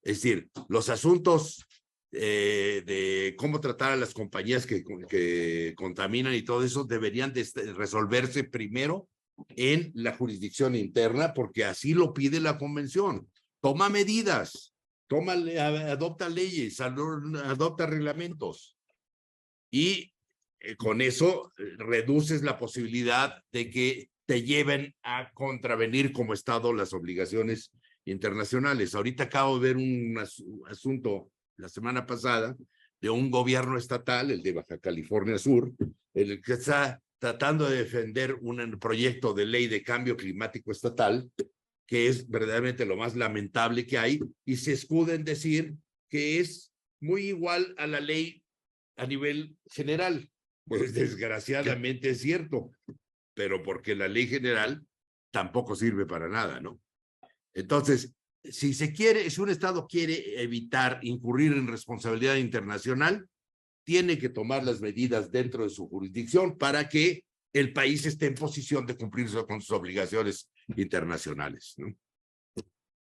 Es decir, los asuntos de cómo tratar a las compañías que contaminan y todo eso deberían de resolverse primero en la jurisdicción interna, porque así lo pide la convención. Toma medidas, adopta leyes, adopta reglamentos y con eso reduces la posibilidad de que te lleven a contravenir como Estado las obligaciones internacionales. Ahorita acabo de ver un asunto la semana pasada de un gobierno estatal, el de Baja California Sur, en el que está tratando de defender un proyecto de ley de cambio climático estatal, que es verdaderamente lo más lamentable que hay, y se escuda en decir que es muy igual a la ley a nivel general. Pues desgraciadamente es cierto, pero porque la ley general tampoco sirve para nada, ¿no? Entonces, si un Estado quiere evitar incurrir en responsabilidad internacional, tiene que tomar las medidas dentro de su jurisdicción para que el país esté en posición de cumplir con sus obligaciones internacionales, ¿no?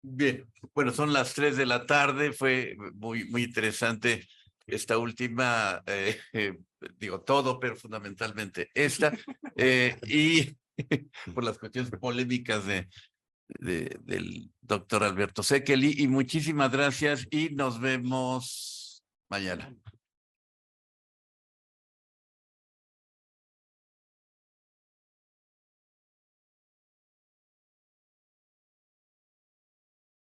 Bien, bueno, son las 3 de la tarde, fue muy interesante esta última, digo todo, pero fundamentalmente esta, y por las cuestiones polémicas del doctor Alberto Sekeli, y muchísimas gracias y nos vemos mañana.